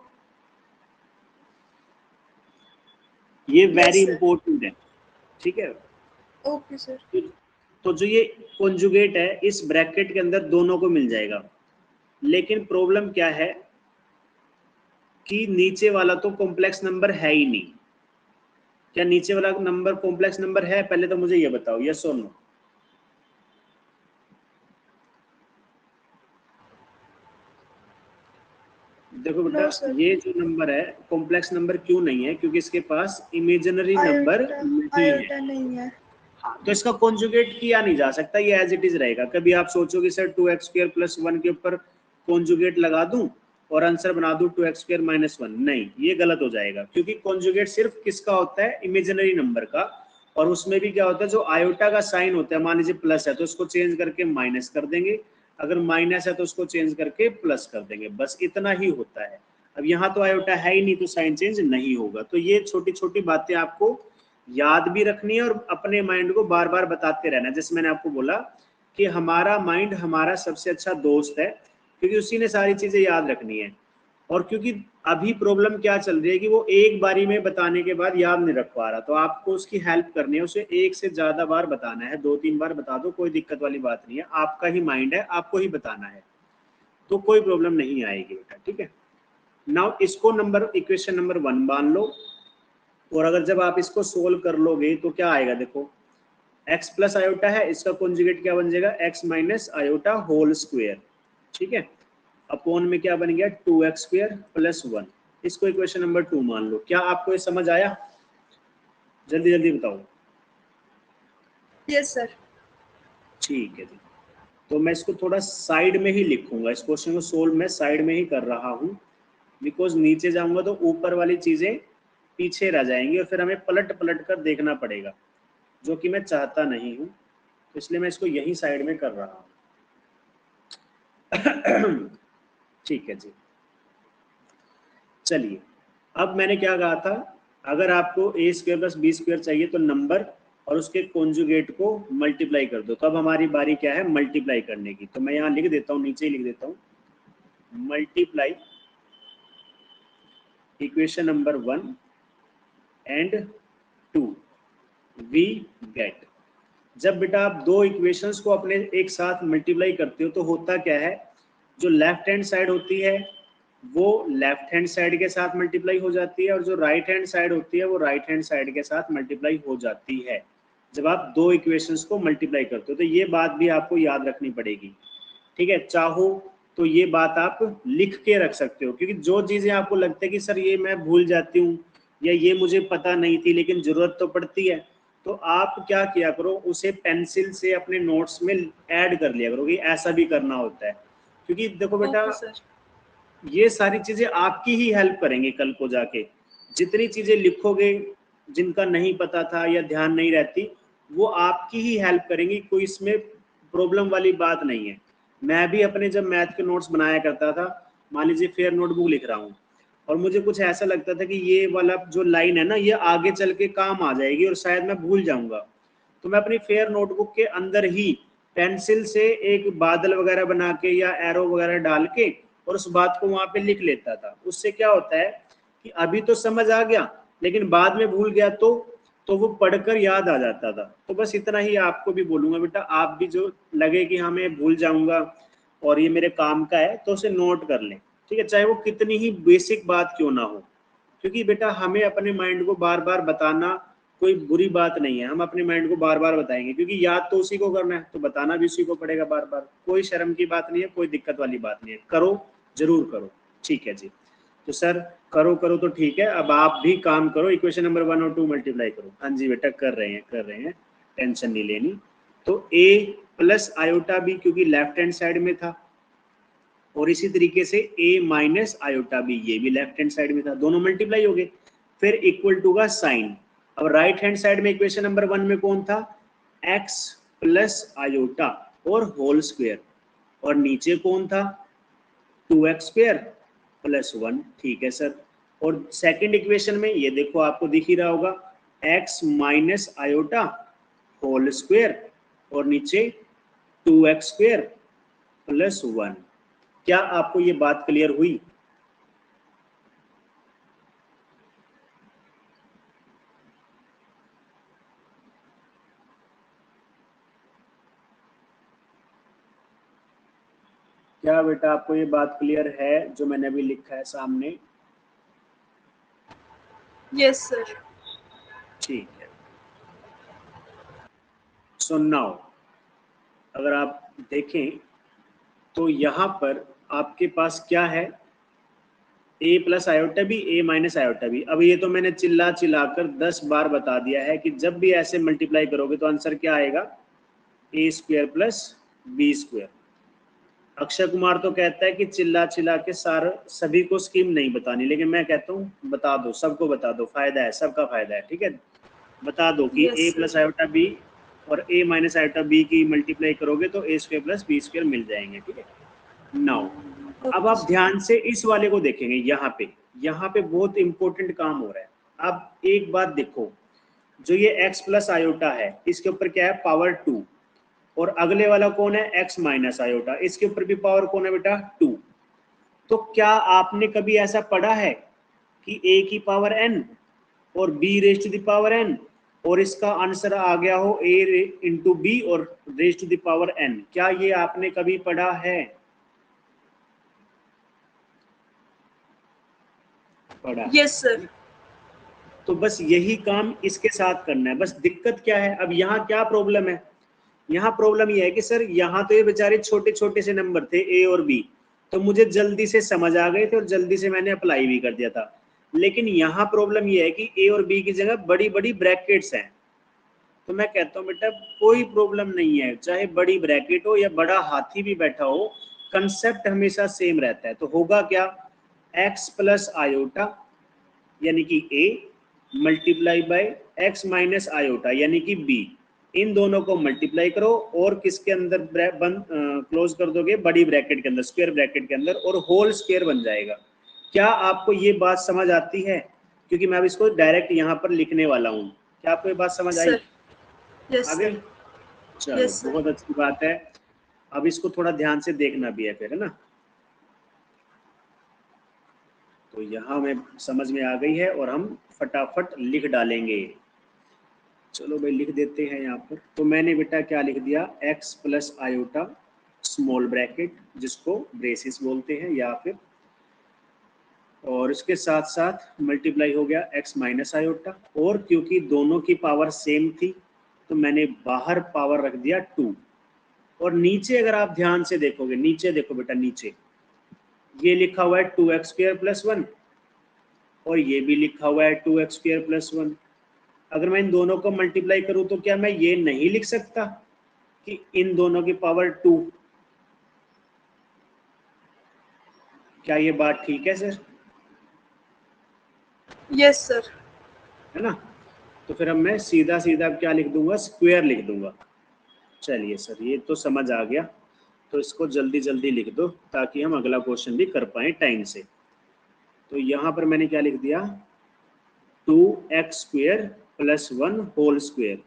ये वेरी इंपॉर्टेंट है, ठीक है? Okay sir. तो जो ये कॉन्जुगेट है इस ब्रैकेट के अंदर दोनों को मिल जाएगा, लेकिन प्रॉब्लम क्या है कि नीचे वाला तो कॉम्प्लेक्स नंबर है ही नहीं। क्या नीचे वाला नंबर कॉम्प्लेक्स नंबर है? पहले तो मुझे ये बताओ, यस और नो। देखो बेटा, ये जो नंबर है कॉम्प्लेक्स नंबर क्यों नहीं है? क्योंकि इसके पास इमेजिनरी नंबर नहीं है। आयोटा नहीं है। हाँ, तो इसका कॉन्जुगेट किया नहीं जा सकता, ये एज इट इज रहेगा। कभी आप सोचोगे सर 2x स्क्वायर प्लस 1 के ऊपर कॉन्जुगेट लगा दूं और आंसर बना दूं 2x स्क्वायर माइनस 1, नहीं, ये गलत हो जाएगा। क्योंकि कॉन्जुगेट सिर्फ किसका होता है? इमेजिनरी नंबर का, और उसमें भी क्या होता है? जो आयोटा का साइन होता है, मान लीजिए प्लस है तो उसको चेंज करके माइनस कर देंगे, अगर माइनस है तो उसको चेंज करके प्लस कर देंगे, बस इतना ही होता है। अब यहाँ तो आयोटा है ही नहीं तो साइन चेंज नहीं होगा। तो ये छोटी छोटी बातें आपको याद भी रखनी है और अपने माइंड को बार बार बताते रहना है। जैसे मैंने आपको बोला कि हमारा माइंड हमारा सबसे अच्छा दोस्त है, क्योंकि उसी ने सारी चीजें याद रखनी है। और क्योंकि अभी प्रॉब्लम क्या चल रही है कि वो एक बारी में बताने के बाद याद नहीं रख पा रहा, तो आपको उसकी हेल्प करनी है, उसे एक से ज्यादा बार बताना है, 2-3 बार बता दो, कोई दिक्कत वाली बात नहीं है। आपका ही माइंड है, आपको ही बताना है, तो कोई प्रॉब्लम नहीं आएगी बेटा, ठीक है? नाउ इसको इक्वेशन नंबर 1 मान लो, और अगर जब आप इसको सोल्व कर लोगे तो क्या आएगा, देखो x प्लस आयोटा है, इसका कॉन्जुगेट क्या बन जाएगा, x minus iota whole square, ठीक है, अपॉन में क्या बन गया 2x स्क्वायर प्लस 1। इसको इक्वेशन नंबर 2 मान लो। क्या आपको ये समझ आया? जल्दी जल्दी बताओ। Yes sir. ठीक है जी, तो मैं इसको थोड़ा साइड में ही लिखूंगा, इस क्वेश्चन को सोल्व मैं साइड में ही कर रहा हूँ, बिकॉज नीचे जाऊंगा तो ऊपर वाली चीजें पीछे रह जाएंगी और फिर हमें पलट पलट कर देखना पड़ेगा, जो कि मैं चाहता नहीं हूँ, तो इसलिए मैं इसको यही साइड में कर रहा हूँ। ठीक है जी, चलिए, अब मैंने क्या कहा था, अगर आपको ए स्क्वायर प्लस बी स्क्वायर चाहिए तो नंबर और उसके कॉन्जुगेट को मल्टीप्लाई कर दो। तो अब हमारी बारी क्या है, मल्टीप्लाई करने की। तो मैं यहाँ लिख देता हूँ, नीचे ही लिख देता हूँ, multiply equation number 1 and 2 we get. जब बेटा आप दो इक्वेशंस को अपने एक साथ मल्टीप्लाई करते हो तो होता क्या है, जो लेफ्ट हैंड साइड होती है वो लेफ्ट हैंड साइड के साथ मल्टीप्लाई हो जाती है, और जो राइट हैंड साइड होती है वो राइट हैंड साइड के साथ मल्टीप्लाई हो जाती है जब आप दो इक्वेशंस को मल्टीप्लाई करते हो। तो ये बात भी आपको याद रखनी पड़ेगी, ठीक है। चाहो तो ये बात आप लिख के रख सकते हो, क्योंकि जो चीजें आपको लगता है कि सर ये मैं भूल जाती हूँ या ये मुझे पता नहीं थी लेकिन जरूरत तो पड़ती है, तो आप क्या किया करो, उसे पेंसिल से अपने नोट्स में ऐड कर लिया करो कि ऐसा भी करना होता है। क्योंकि देखो बेटा, ओके सर। ये सारी चीजें आपकी ही हेल्प करेंगे कल को जाके। जितनी चीजें लिखोगे जिनका नहीं पता था या ध्यान नहीं रहती, वो आपकी ही हेल्प करेंगी, कोई इसमें प्रॉब्लम वाली बात नहीं है। मैं भी अपने जब मैथ के नोट्स बनाया करता था, मान लीजिए फेयर नोटबुक लिख रहा हूँ और मुझे कुछ ऐसा लगता था कि ये वाला जो लाइन है ना ये आगे चल के काम आ जाएगी और शायद मैं भूल जाऊंगा, तो मैं अपनी फेयर नोटबुक के अंदर ही पेंसिल से एक बादल वगैरह बना के या एरो वगैरह डाल के और उस बात को वहां पे लिख लेता था। उससे क्या होता है कि अभी तो समझ आ गया लेकिन बाद में भूल गया तो वो पढ़कर याद आ जाता था। तो बस इतना ही आपको भी बोलूंगा बेटा, आप भी जो लगे कि हाँ मैं भूल जाऊंगा और ये मेरे काम का है तो उसे नोट कर लें, ठीक है, चाहे वो कितनी ही बेसिक बात क्यों ना हो। क्योंकि बेटा हमें अपने माइंड को बार बार बताना कोई बुरी बात नहीं है, हम अपने माइंड को बार बार बताएंगे क्योंकि याद तो उसी को करना है, तो बताना भी उसी को पड़ेगा बार बार। कोई शर्म की बात नहीं है, कोई दिक्कत वाली बात नहीं है, करो, जरूर करो, ठीक है जी। तो सर करो करो तो ठीक है, अब आप भी काम करो, इक्वेशन नंबर 1 और 2 मल्टीप्लाई करो। हाँ जी बेटा कर रहे हैं, टेंशन नहीं लेनी। तो a प्लस आयोटा बी क्योंकि लेफ्ट हैंड साइड में था, और इसी तरीके से a माइनस आयोटा बी ये भी लेफ्ट हैंड साइड में था, दोनों मल्टीप्लाई हो गए, फिर इक्वल टू का साइन। अब राइट हैंड साइड में इक्वेशन नंबर 1 में कौन था, x प्लस आयोटा और होल स्क्वायर, और नीचे कौन था 2x स्क्वायर प्लस 1, ठीक है सर। और सेकंड इक्वेशन में ये देखो आपको दिख ही रहा होगा x minus iota whole square और नीचे 2x स्क्वायर प्लस 1। क्या आपको ये बात क्लियर हुई? क्या बेटा आपको ये बात क्लियर है जो मैंने अभी लिखा है सामने? Yes sir. ठीक है। सो नाउ अगर आप देखें तो यहाँ पर आपके पास क्या है, a plus iota b, a minus iota b. अब ये तो मैंने चिल्ला चिल्लाकर 10 बार बता दिया है कि जब भी ऐसे मल्टीप्लाई करोगे तो आंसर क्या आएगा, a square plus B square. Akshay Kumar तो कहता है कि चिल्ला चिल्ला के सभी को स्कीम नहीं बतानी, लेकिन मैं कहता हूँ बता दो, सबको बता दो, फायदा है, सबका फायदा है, ठीक है। बता दो कि yes a plus sir. Iota B और a माइनस आयोटा बी की मल्टीप्लाई करोगे तो a square plus B square मिल जाएंगे, ठीक है। नाउ अब ओके आप सर। ध्यान से इस वाले को देखेंगे, यहाँ पे बहुत इंपॉर्टेंट काम हो रहा है। अब एक बात देखो, जो ये x प्लस आयोटा है इसके ऊपर क्या है, पावर 2, और अगले वाला कौन है, x माइनस आयोटा, इसके ऊपर भी पावर कौन है बेटा, 2। तो क्या आपने कभी ऐसा पढ़ा है कि a की पावर n और b raise to the power n और इसका आंसर आ गया हो a इंटू बी और raise to the power n? क्या ये आपने कभी पढ़ा है? पढ़ा। Yes sir. तो बस यही काम इसके साथ करना है। बस दिक्कत क्या है, अब यहाँ क्या प्रॉब्लम है, यहाँ प्रॉब्लम ये है कि सर यहाँ तो ये बेचारे छोटे छोटे से नंबर थे ए और बी, तो मुझे जल्दी से समझ आ गए थे और जल्दी से मैंने अप्लाई भी कर दिया था। लेकिन यहाँ प्रॉब्लम ये है कि ए और बी की जगह बड़ी बड़ी ब्रैकेट्स हैं। तो मैं कहता हूँ बेटा कोई प्रॉब्लम नहीं है, चाहे बड़ी ब्रैकेट हो या बड़ा हाथी भी बैठा हो, कंसेप्ट हमेशा सेम रहता है। तो होगा क्या, x प्लस आयोटा यानी कि a multiply by x minus iota यानी कि b, इन दोनों को मल्टीप्लाई करो और किसके अंदर बंद क्लोज कर दोगे, बड़ी ब्रैकेट के अंदर, स्क्वायर ब्रैकेट के अंदर, और होल स्क्वायर बन जाएगा। क्या आपको ये बात समझ आती है? क्योंकि मैं अब इसको डायरेक्ट यहाँ पर लिखने वाला हूँ। क्या आपको ये बात समझ आई? सर यस आ गई? सर। चलो यस सर। बहुत अच्छी बात है। अब इसको थोड़ा ध्यान से देखना भी है फिर, है ना। तो यहाँ में समझ में आ गई है और हम फटाफट लिख डालेंगे। चलो भाई लिख देते हैं यहाँ पर। तो मैंने बेटा क्या लिख दिया, x plus iota small bracket जिसको ब्रेसिस बोलते हैं या फिर, और इसके साथ साथ मल्टीप्लाई हो गया x माइनस आयोटा, और क्योंकि दोनों की पावर सेम थी तो मैंने बाहर पावर रख दिया 2। और नीचे अगर आप ध्यान से देखोगे, नीचे देखो बेटा, नीचे ये लिखा हुआ है 2x स्क्वायर प्लस 1 और ये भी लिखा हुआ है 2x स्क्वायर प्लस 1। अगर मैं इन दोनों को मल्टीप्लाई करूं तो क्या मैं ये नहीं लिख सकता कि इन दोनों की पावर 2? क्या ये बात ठीक है सर? Yes sir. है ना। तो फिर अब मैं सीधा सीधा क्या लिख दूंगा, स्क्वायर लिख दूंगा। चलिए सर ये तो समझ आ गया, तो इसको जल्दी जल्दी लिख दो ताकि हम अगला क्वेश्चन भी कर पाए टाइम से। तो यहाँ पर मैंने क्या लिख दिया, 2x square plus 1 whole square.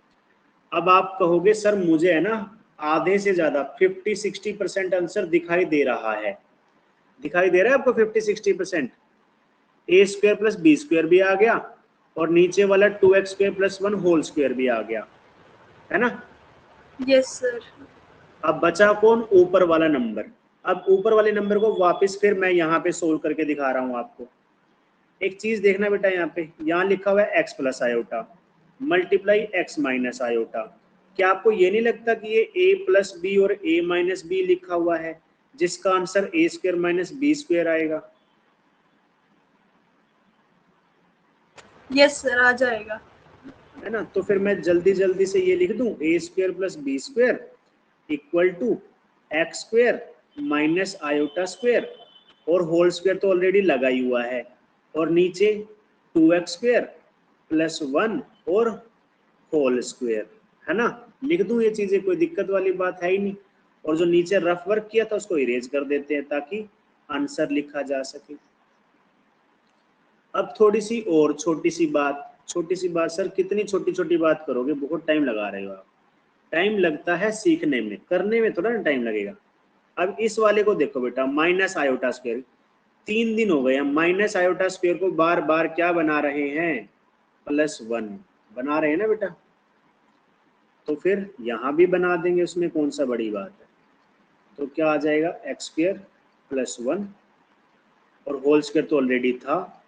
अब आप कहोगे सर मुझे है ना आधे से ज्यादा 50-60% आंसर दिखाई दे रहा है। दिखाई दे रहा है आपको 50-60%? ए स्क्वायर प्लस बी स्क्वायर भी आ गया और नीचे वाला 2x square plus 1 whole square भी आ गया, है ना। Yes sir. अब बचा कौन, ऊपर वाला नंबर। अब ऊपर वाले नंबर को वापस फिर मैं यहाँ पे सोल्व करके दिखा रहा हूँ आपको। एक चीज देखना बेटा, यहाँ पे यहाँ लिखा हुआ है x plus iota multiply x minus iota. क्या आपको ये नहीं लगता कि ये a प्लस बी और a माइनस बी लिखा हुआ है, जिसका answer a square minus b square आएगा? यस सर आ जाएगा। है ना। तो फिर मैं जल्दी जल्दी से ये लिख दूं, a square plus B square equal to x square minus iota square, और होल स्क्वायर तो ऑलरेडी लगा ही हुआ है, और नीचे 2x स्क्वायर प्लस 1 और होल स्क्वायर, है ना। लिख दूं ये चीजें, कोई दिक्कत वाली बात है ही नहीं। और जो नीचे रफ वर्क किया था उसको इरेज कर देते हैं ताकि आंसर लिखा जा सके। अब थोड़ी सी और छोटी सी बात सर कितनी छोटी छोटी बात करोगे, बहुत टाइम लगा रहे हो आप। टाइम लगता है सीखने में, करने में थोड़ा ना टाइम लगेगा। अब इस वाले को देखो बेटा, माइनस आयोटा स्क्वायर, 3 दिन हो गए हम माइनस आयोटा स्क्वायर को बार बार क्या बना रहे हैं, प्लस 1 बना रहे हैं ना बेटा। तो फिर यहाँ भी बना देंगे, उसमें कौन सा बड़ी बात है। तो क्या आ जाएगा, एक्स स्क्वायर प्लस 1 और होल स्क्वायर तो ऑलरेडी था,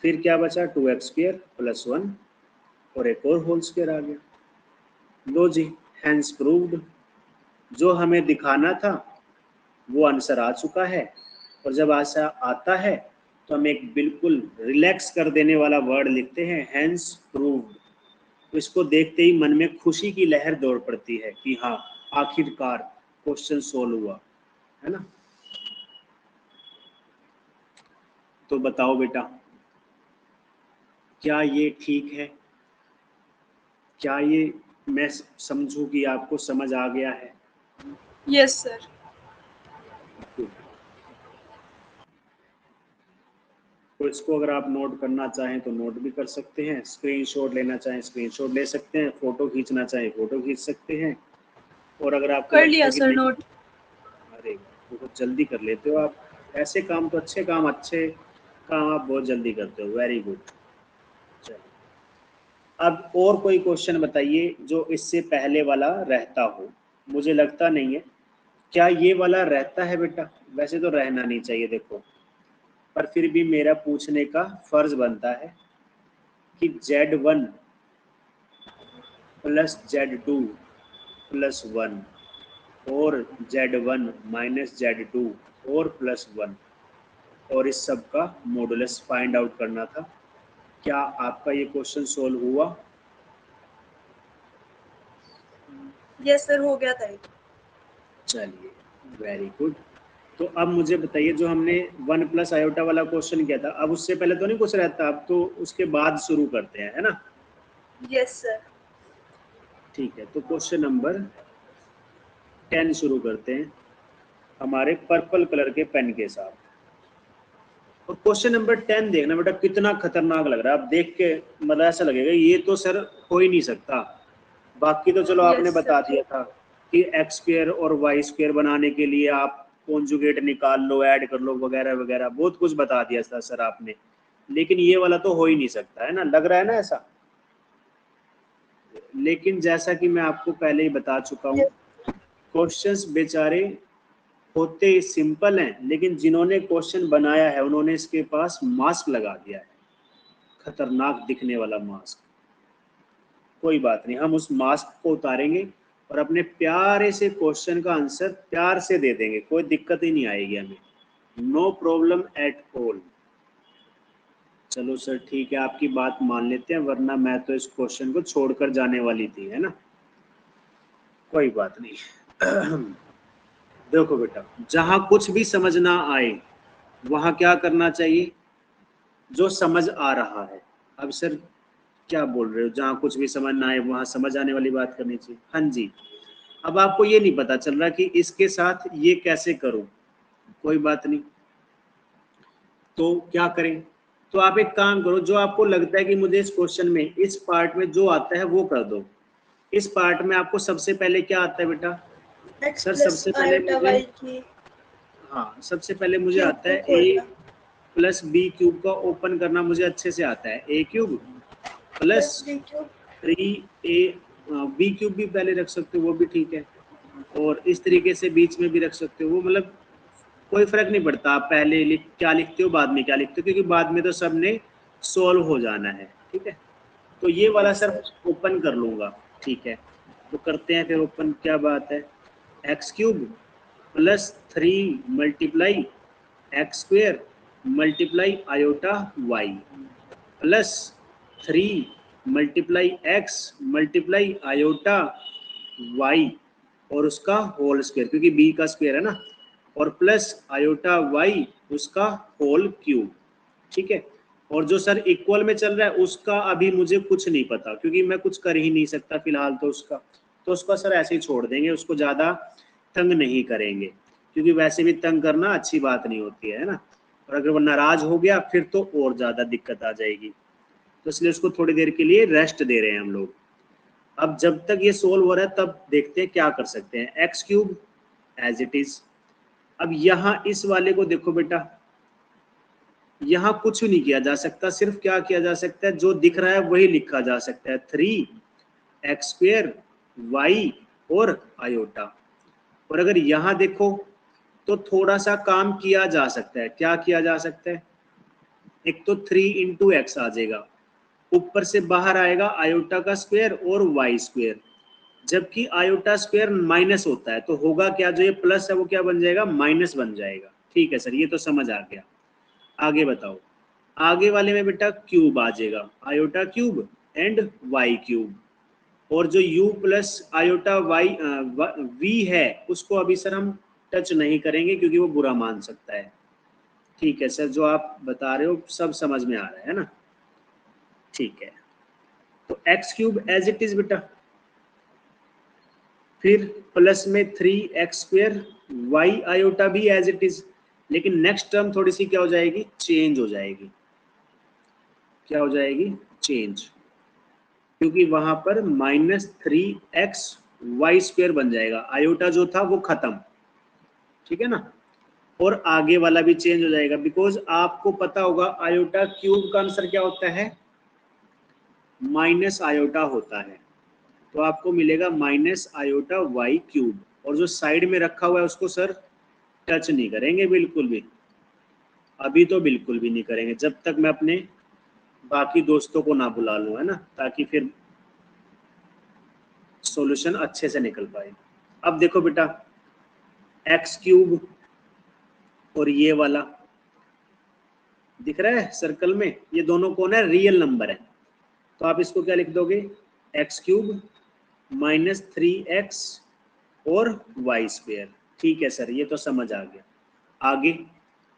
फिर क्या बचा 2x स्क्वायर प्लस 1 और एक और होल स्क्वायर आ गया। लो जी, हैंस प्रूव्ड। जो हमें दिखाना था वो आंसर आ चुका है। और जब ऐसा आता है तो हम एक बिल्कुल रिलैक्स कर देने वाला वर्ड लिखते हैं, हैंस प्रूव्ड। तो इसको देखते ही मन में खुशी की लहर दौड़ पड़ती है कि हाँ आखिरकार क्वेश्चन सोल्व हुआ, है ना। तो बताओ बेटा, क्या ये ठीक है? क्या ये मैं समझूं कि आपको समझ आ गया है? Yes sir. तो इसको अगर आप नोट करना चाहें तो नोट भी कर सकते हैं, स्क्रीनशॉट लेना चाहें स्क्रीनशॉट ले सकते हैं, फोटो खींचना चाहें फोटो खींच सकते हैं। और अगर आपको कर लगता लिया है कि सर नहीं, नोट। अरे बहुत जल्दी कर लेते हो आप। ऐसे काम तो अच्छे काम आप बहुत जल्दी करते हो, वेरी गुड। चलो अब और कोई क्वेश्चन बताइए जो इससे पहले वाला रहता हो। मुझे लगता नहीं है। क्या ये वाला रहता है बेटा? वैसे तो रहना नहीं चाहिए। देखो पर फिर भी मेरा पूछने का फर्ज बनता है कि Z1 प्लस Z2 प्लस 1 और Z1 माइनस Z2 और प्लस 1 और इस सब का मॉडुलस फाइंड आउट करना था। क्या आपका ये क्वेश्चन सोल्व हुआ? यस सर, हो गया था ये। चलिए, वेरी गुड। तो अब मुझे बताइए, जो हमने 1 प्लस आयोटा वाला क्वेश्चन किया था, अब उससे पहले तो नहीं कुछ रहता, अब तो उसके बाद शुरू करते हैं, है ना? Yes sir. ठीक है, तो क्वेश्चन नंबर 10 शुरू करते हैं हमारे पर्पल कलर के पेन के साथ। और क्वेश्चन नंबर 10 देखना बेटा, कितना खतरनाक लग रहा है। आप देख के मतलब ऐसा लगेगा ये तो सर हो ही नहीं सकता। बाकी तो चलो आपने Yes, बता sir. दिया था कि एक्स स्क्वायर और वाई स्क्वायर बनाने के लिए आप कॉन्जुगेट निकाल लो, ऐड कर लो, वगैरह वगैरह, बहुत कुछ बता दिया था सर आपने। लेकिन ये वाला तो हो ही नहीं सकता, है ना? लग रहा है ना ऐसा। लेकिन जैसा कि मैं आपको पहले ही बता चुका हूँ, क्वेश्चंस बेचारे होते सिंपल हैं, लेकिन जिन्होंने क्वेश्चन बनाया है उन्होंने इसके पास मास्क लगा दिया है, खतरनाक दिखने वाला मास्क। कोई बात नहीं, हम उस मास्क को उतारेंगे और अपने प्यारे से क्वेश्चन का आंसर प्यार से दे देंगे, कोई दिक्कत ही नहीं आएगी हमें, नो प्रॉब्लम एट ऑल। चलो सर ठीक है, आपकी बात मान लेते हैं, वरना मैं तो इस क्वेश्चन को छोड़कर जाने वाली थी, है ना? कोई बात नहीं। देखो बेटा, जहां कुछ भी समझ ना आए वहां क्या करना चाहिए? जो समझ आ रहा है। अब सर क्या बोल रहे हो, जहां कुछ भी समझ ना आए वहां समझ आने वाली बात करनी चाहिए? हाँ जी। अब आपको ये नहीं पता चल रहा कि इसके साथ ये कैसे करूं, कोई बात नहीं, तो क्या करें? तो आप एक काम करो, जो आपको लगता है कि मुझे इस क्वेश्चन में इस पार्ट में जो आता है वो कर दो। इस पार्ट में आपको सबसे पहले क्या आता है बेटा? X सर plus सबसे पहले iota मुझे, y की हाँ सबसे पहले मुझे क्यूब आता को है खोलना a प्लस बी क्यूब का ओपन करना मुझे अच्छे से आता है। a cube plus plus b cube 3a, b cube भी पहले रख सकते हो, वो भी ठीक है, और इस तरीके से बीच में भी रख सकते हो, वो मतलब कोई फर्क नहीं पड़ता आप पहले क्या लिखते हो बाद में क्या लिखते हो, क्योंकि बाद में तो सब ने सॉल्व हो जाना है। ठीक है, तो ये वाला यस सर सर ओपन कर लूंगा। ठीक है, तो करते हैं फिर ओपन, क्या बात है। X cube plus 3 multiply x square multiply iota y plus 3 multiply x multiply iota y और उसका होल स्क्वायर, क्योंकि बी का स्क्वायर है ना, और प्लस आयोटा वाई उसका होल क्यूब। ठीक है, और जो सर इक्वल में चल रहा है उसका अभी मुझे कुछ नहीं पता, क्योंकि मैं कुछ कर ही नहीं सकता फिलहाल, तो उसका सर ऐसे ही छोड़ देंगे, उसको ज़्यादा तंग नहीं करेंगे, क्योंकि वैसे भी तंग करना अच्छी बात नहीं होती है ना, और अगर वो नाराज हो गया फिर तो और ज़्यादा दिक्कत आ जाएगी, तो इसलिए उसको थोड़ी देर के लिए रेस्ट दे रहे हैं हम लोग। अब जब तक ये सोल्व हो रहा है तब देखते हैं क्या कर सकते हैं। X cube as it is. अब यहाँ इस वाले को देखो बेटा, यहाँ कुछ नहीं किया जा सकता, सिर्फ क्या किया जा सकता है, जो दिख रहा है वही लिखा जा सकता है, 3 एक्स स्क्वेयर वाई और आयोटा। और अगर यहाँ देखो तो थोड़ा सा काम किया जा सकता है। क्या किया जा सकता है? एक तो 3 इंटू एक्स आ जाएगा, ऊपर से बाहर आएगा आयोटा का स्क्वायर और वाई स्क्वायर, जबकि आयोटा स्क्वायर माइनस होता है, तो होगा क्या, जो ये प्लस है वो क्या बन जाएगा, माइनस बन जाएगा। ठीक है सर, ये तो समझ आ गया। आगे बताओ, आगे वाले में बेटा क्यूब आ जाएगा, iota cube and y cube, और जो u plus iota y v है उसको अभी सर हम टच नहीं करेंगे, क्योंकि वो बुरा मान सकता है। ठीक है सर, जो आप बता रहे हो सब समझ में आ रहा है ना? ठीक है, तो x cube as it is बेटा, फिर प्लस में 3 एक्स स्क्वेयर वाई आयोटा भी एज इट इज, लेकिन नेक्स्ट टर्म थोड़ी सी क्या हो जाएगी, चेंज हो जाएगी। क्या हो जाएगी, चेंज, क्योंकि वहां पर -3x वाई स्क्वेयर बन जाएगा, आयोटा जो था वो खत्म। ठीक है ना, और आगे वाला भी चेंज हो जाएगा, बिकॉज आपको पता होगा आयोटा क्यूब का आंसर क्या होता है, माइनस आयोटा होता है, तो आपको मिलेगा माइनस आयोटा वाई क्यूब, और जो साइड में रखा हुआ है उसको सर टच नहीं करेंगे बिल्कुल भी। अभी तो बिल्कुल भी नहीं करेंगे जब तक मैं अपने बाकी दोस्तों को ना बुला लूँ, है ना, ताकि फिर सॉल्यूशन अच्छे से निकल पाए। अब देखो बेटा, एक्स क्यूब और ये वाला दिख रहा है सर्कल में, ये दोनों कौन है, रियल नंबर है। तो आप इसको क्या लिख दोगे, एक्स क्यूब माइनस 3x और वाई स्क्वायर। ठीक है सर, ये तो समझ आ गया। आगे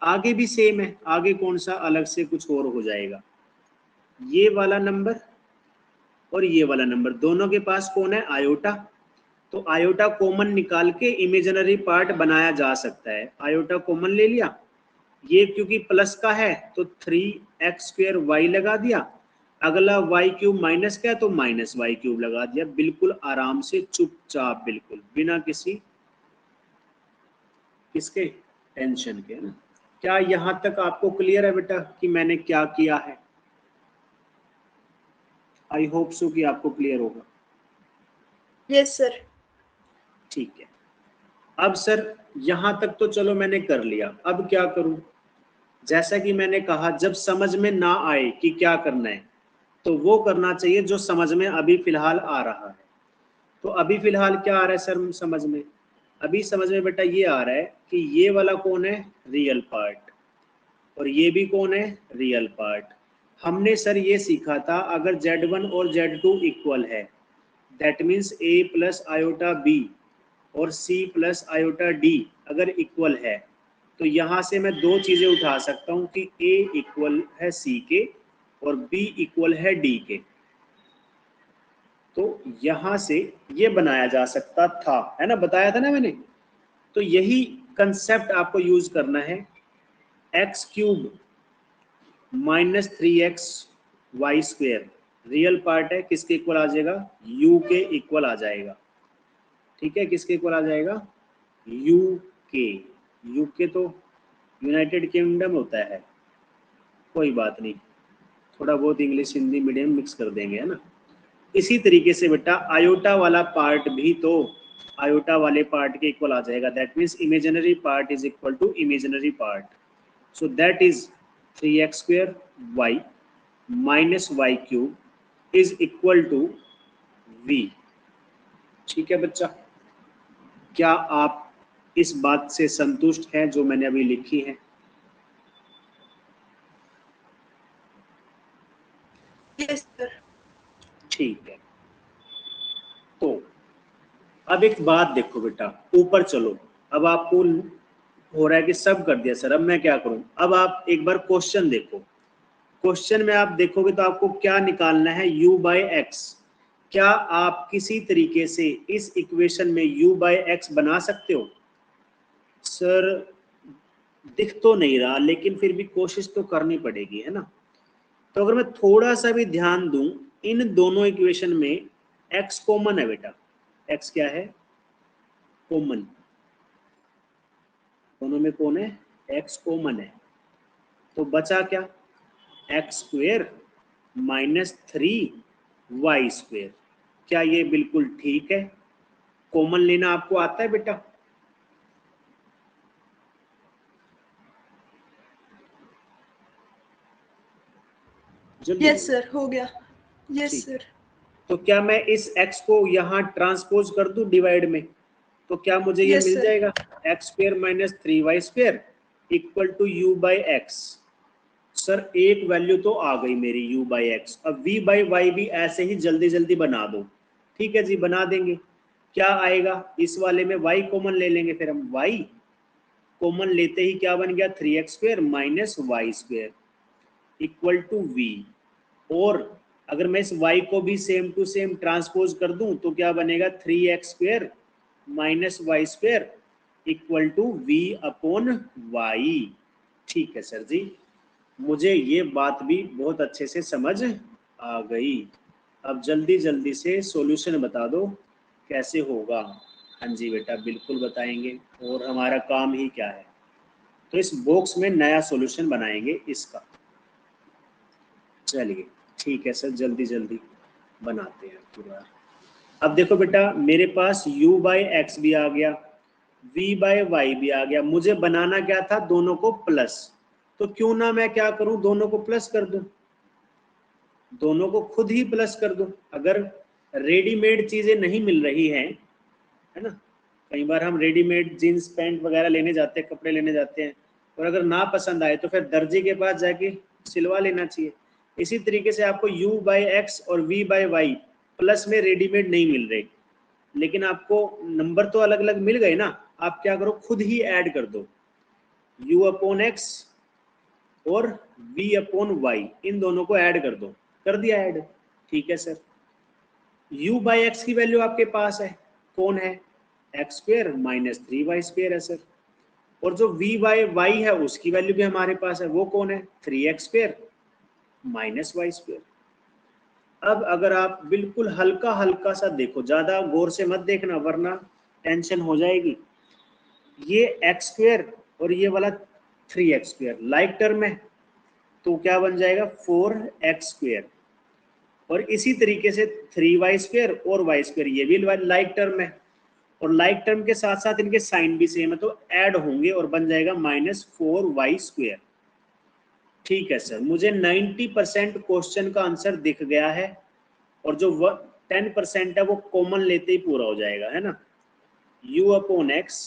आगे भी सेम है, आगे कौन सा अलग से कुछ और हो जाएगा। ये वाला नंबर और ये वाला नंबर दोनों के पास कौन है, आयोटा। तो आयोटा कॉमन निकाल के इमेजिनरी पार्ट बनाया जा सकता है। आयोटा कॉमन ले लिया, ये क्योंकि प्लस का है तो 3x² y लगा दिया, अगला y क्यूब माइनस का है तो माइनस y क्यूब लगा दिया। बिल्कुल आराम से चुपचाप, बिल्कुल बिना किसी किसके टेंशन के, ना। क्या यहाँ तक आपको क्लियर है बेटा कि मैंने क्या किया है? आई होप सो कि आपको क्लियर होगा। Yes sir. ठीक है, अब सर यहाँ तक तो चलो मैंने कर लिया, अब क्या करूं? जैसा कि मैंने कहा, जब समझ में ना आए कि क्या करना है तो वो करना चाहिए जो समझ में अभी फिलहाल आ रहा है। तो अभी फिलहाल क्या आ रहा है सर समझ में? अभी समझ में बेटा ये आ रहा है कि ये वाला कौन है, रियल पार्ट, और ये भी कौन है, रियल पार्ट। हमने सर ये सीखा था, अगर Z1 और Z2 इक्वल है, that means A plus iota B और C प्लस आयोटा D अगर इक्वल है, तो यहाँ से मैं दो चीजें उठा सकता हूँ कि A इक्वल है C के और B इक्वल है D के। तो यहाँ से ये बनाया जा सकता था, है ना, बताया था ना मैंने। तो यही कंसेप्ट आपको यूज करना है। X cube minus 3x y square real part है, किसके इक्वल आ जाएगा, u के इक्वल आ जाएगा। ठीक है, किसके इक्वल आ जाएगा, u के तो यूनाइटेड किंगडम होता है, कोई बात नहीं, थोड़ा बहुत इंग्लिश हिंदी मीडियम मिक्स कर देंगे, है ना। इसी तरीके से बेटा आयोटा वाला पार्ट भी तो आयोटा वाले पार्ट के इक्वल आ जाएगा, that means imaginary part is equal to imaginary part. So that is 3x² y minus y cube is equal to v। ठीक है बच्चा, क्या आप इस बात से संतुष्ट हैं जो मैंने अभी लिखी है? Yes sir. ठीक है, तो अब एक बात देखो बेटा, ऊपर चलो। अब आपको हो रहा है कि सब कर दिया सर, अब मैं क्या करूं? अब आप एक बार क्वेश्चन देखो। क्वेश्चन में आप देखोगे तो आपको क्या निकालना है, u बाई एक्स। क्या आप किसी तरीके से इस इक्वेशन में u बाई एक्स बना सकते हो? सर दिख तो नहीं रहा, लेकिन फिर भी कोशिश तो करनी पड़ेगी, है ना। तो अगर मैं थोड़ा सा भी ध्यान दूं, इन दोनों इक्वेशन में x कॉमन है बेटा। x क्या है, कॉमन। दोनों में कौन है, x कॉमन है। तो बचा क्या, x² माइनस 3y²। क्या ये बिल्कुल ठीक है? कॉमन लेना आपको आता है बेटा? जल्दी यस सर, हो गया। यस ठीक। सर। तो क्या मैं इस x को यहाँ ट्रांसपोज कर दूं डिवाइड में, तो क्या मुझे ये यस मिल सर। जाएगा, x² minus 3y² equal to u by x. Sir एक वैल्यू तो आ गई मेरी u बाई एक्स। अब v बाई वाई भी ऐसे ही जल्दी जल्दी बना दो। ठीक है जी, बना देंगे। क्या आएगा, इस वाले में y कॉमन ले लेंगे, फिर हम y कॉमन लेते ही क्या बन गया, 3x² minus y² equal to v। और अगर मैं इस y को भी सेम टू सेम ट्रांसपोज कर दूं तो क्या बनेगा, 3x² minus y² equal to v upon y। ठीक है सर जी, मुझे ये बात भी बहुत अच्छे से समझ आ गई। अब जल्दी जल्दी से सॉल्यूशन बता दो कैसे होगा। हाँ जी बेटा, बिल्कुल बताएंगे, और हमारा काम ही क्या है। तो इस बॉक्स में नया सॉल्यूशन बनाएंगे इसका। चलिए ठीक है सर, जल्दी जल्दी बनाते हैं पूरा। अब देखो बेटा, मेरे पास u बाई एक्स भी आ गया, v बाई वाई भी आ गया। मुझे बनाना क्या था, दोनों को प्लस। तो क्यों ना मैं क्या करूं, दोनों को प्लस कर दूं, दोनों को खुद ही प्लस कर दूं। अगर रेडीमेड चीजें नहीं मिल रही हैं, है ना, कई बार हम रेडीमेड जीन्स पैंट वगैरह लेने जाते हैं, कपड़े लेने जाते हैं, और अगर ना पसंद आए तो फिर दर्जी के पास जाके सिलवा लेना चाहिए। इसी तरीके से आपको u/x और v/y प्लस में रेडीमेड नहीं मिल रहे, लेकिन आपको नंबर तो अलग अलग मिल गए ना, आप क्या करो, खुद ही ऐड कर दो, u/x और v/y, इन दोनों को ऐड कर दो। कर दिया ऐड, ठीक है सर। u/x की वैल्यू आपके पास है, कौन है, x² माइनस 3y² है सर। और जो v/y है उसकी वैल्यू भी हमारे पास है, वो कौन है, 3x² माइनस y²। अब अगर आप बिल्कुल हल्का हल्का सा देखो, ज्यादा गौर से मत देखना वरना टेंशन हो जाएगी। ये x² और ये वाला 3x² लाइक टर्म है, तो क्या बन जाएगा 4x²। और इसी तरीके से 3y² और y² ये भी लाइक टर्म है, और लाइक टर्म के साथ साथ इनके साइन भी सेम है, तो ऐड होंगे और बन जाएगा -4y²। ठीक है सर, मुझे 90% क्वेश्चन का आंसर दिख गया है, और जो 10% है वो कॉमन लेते ही पूरा हो जाएगा, है ना। u/x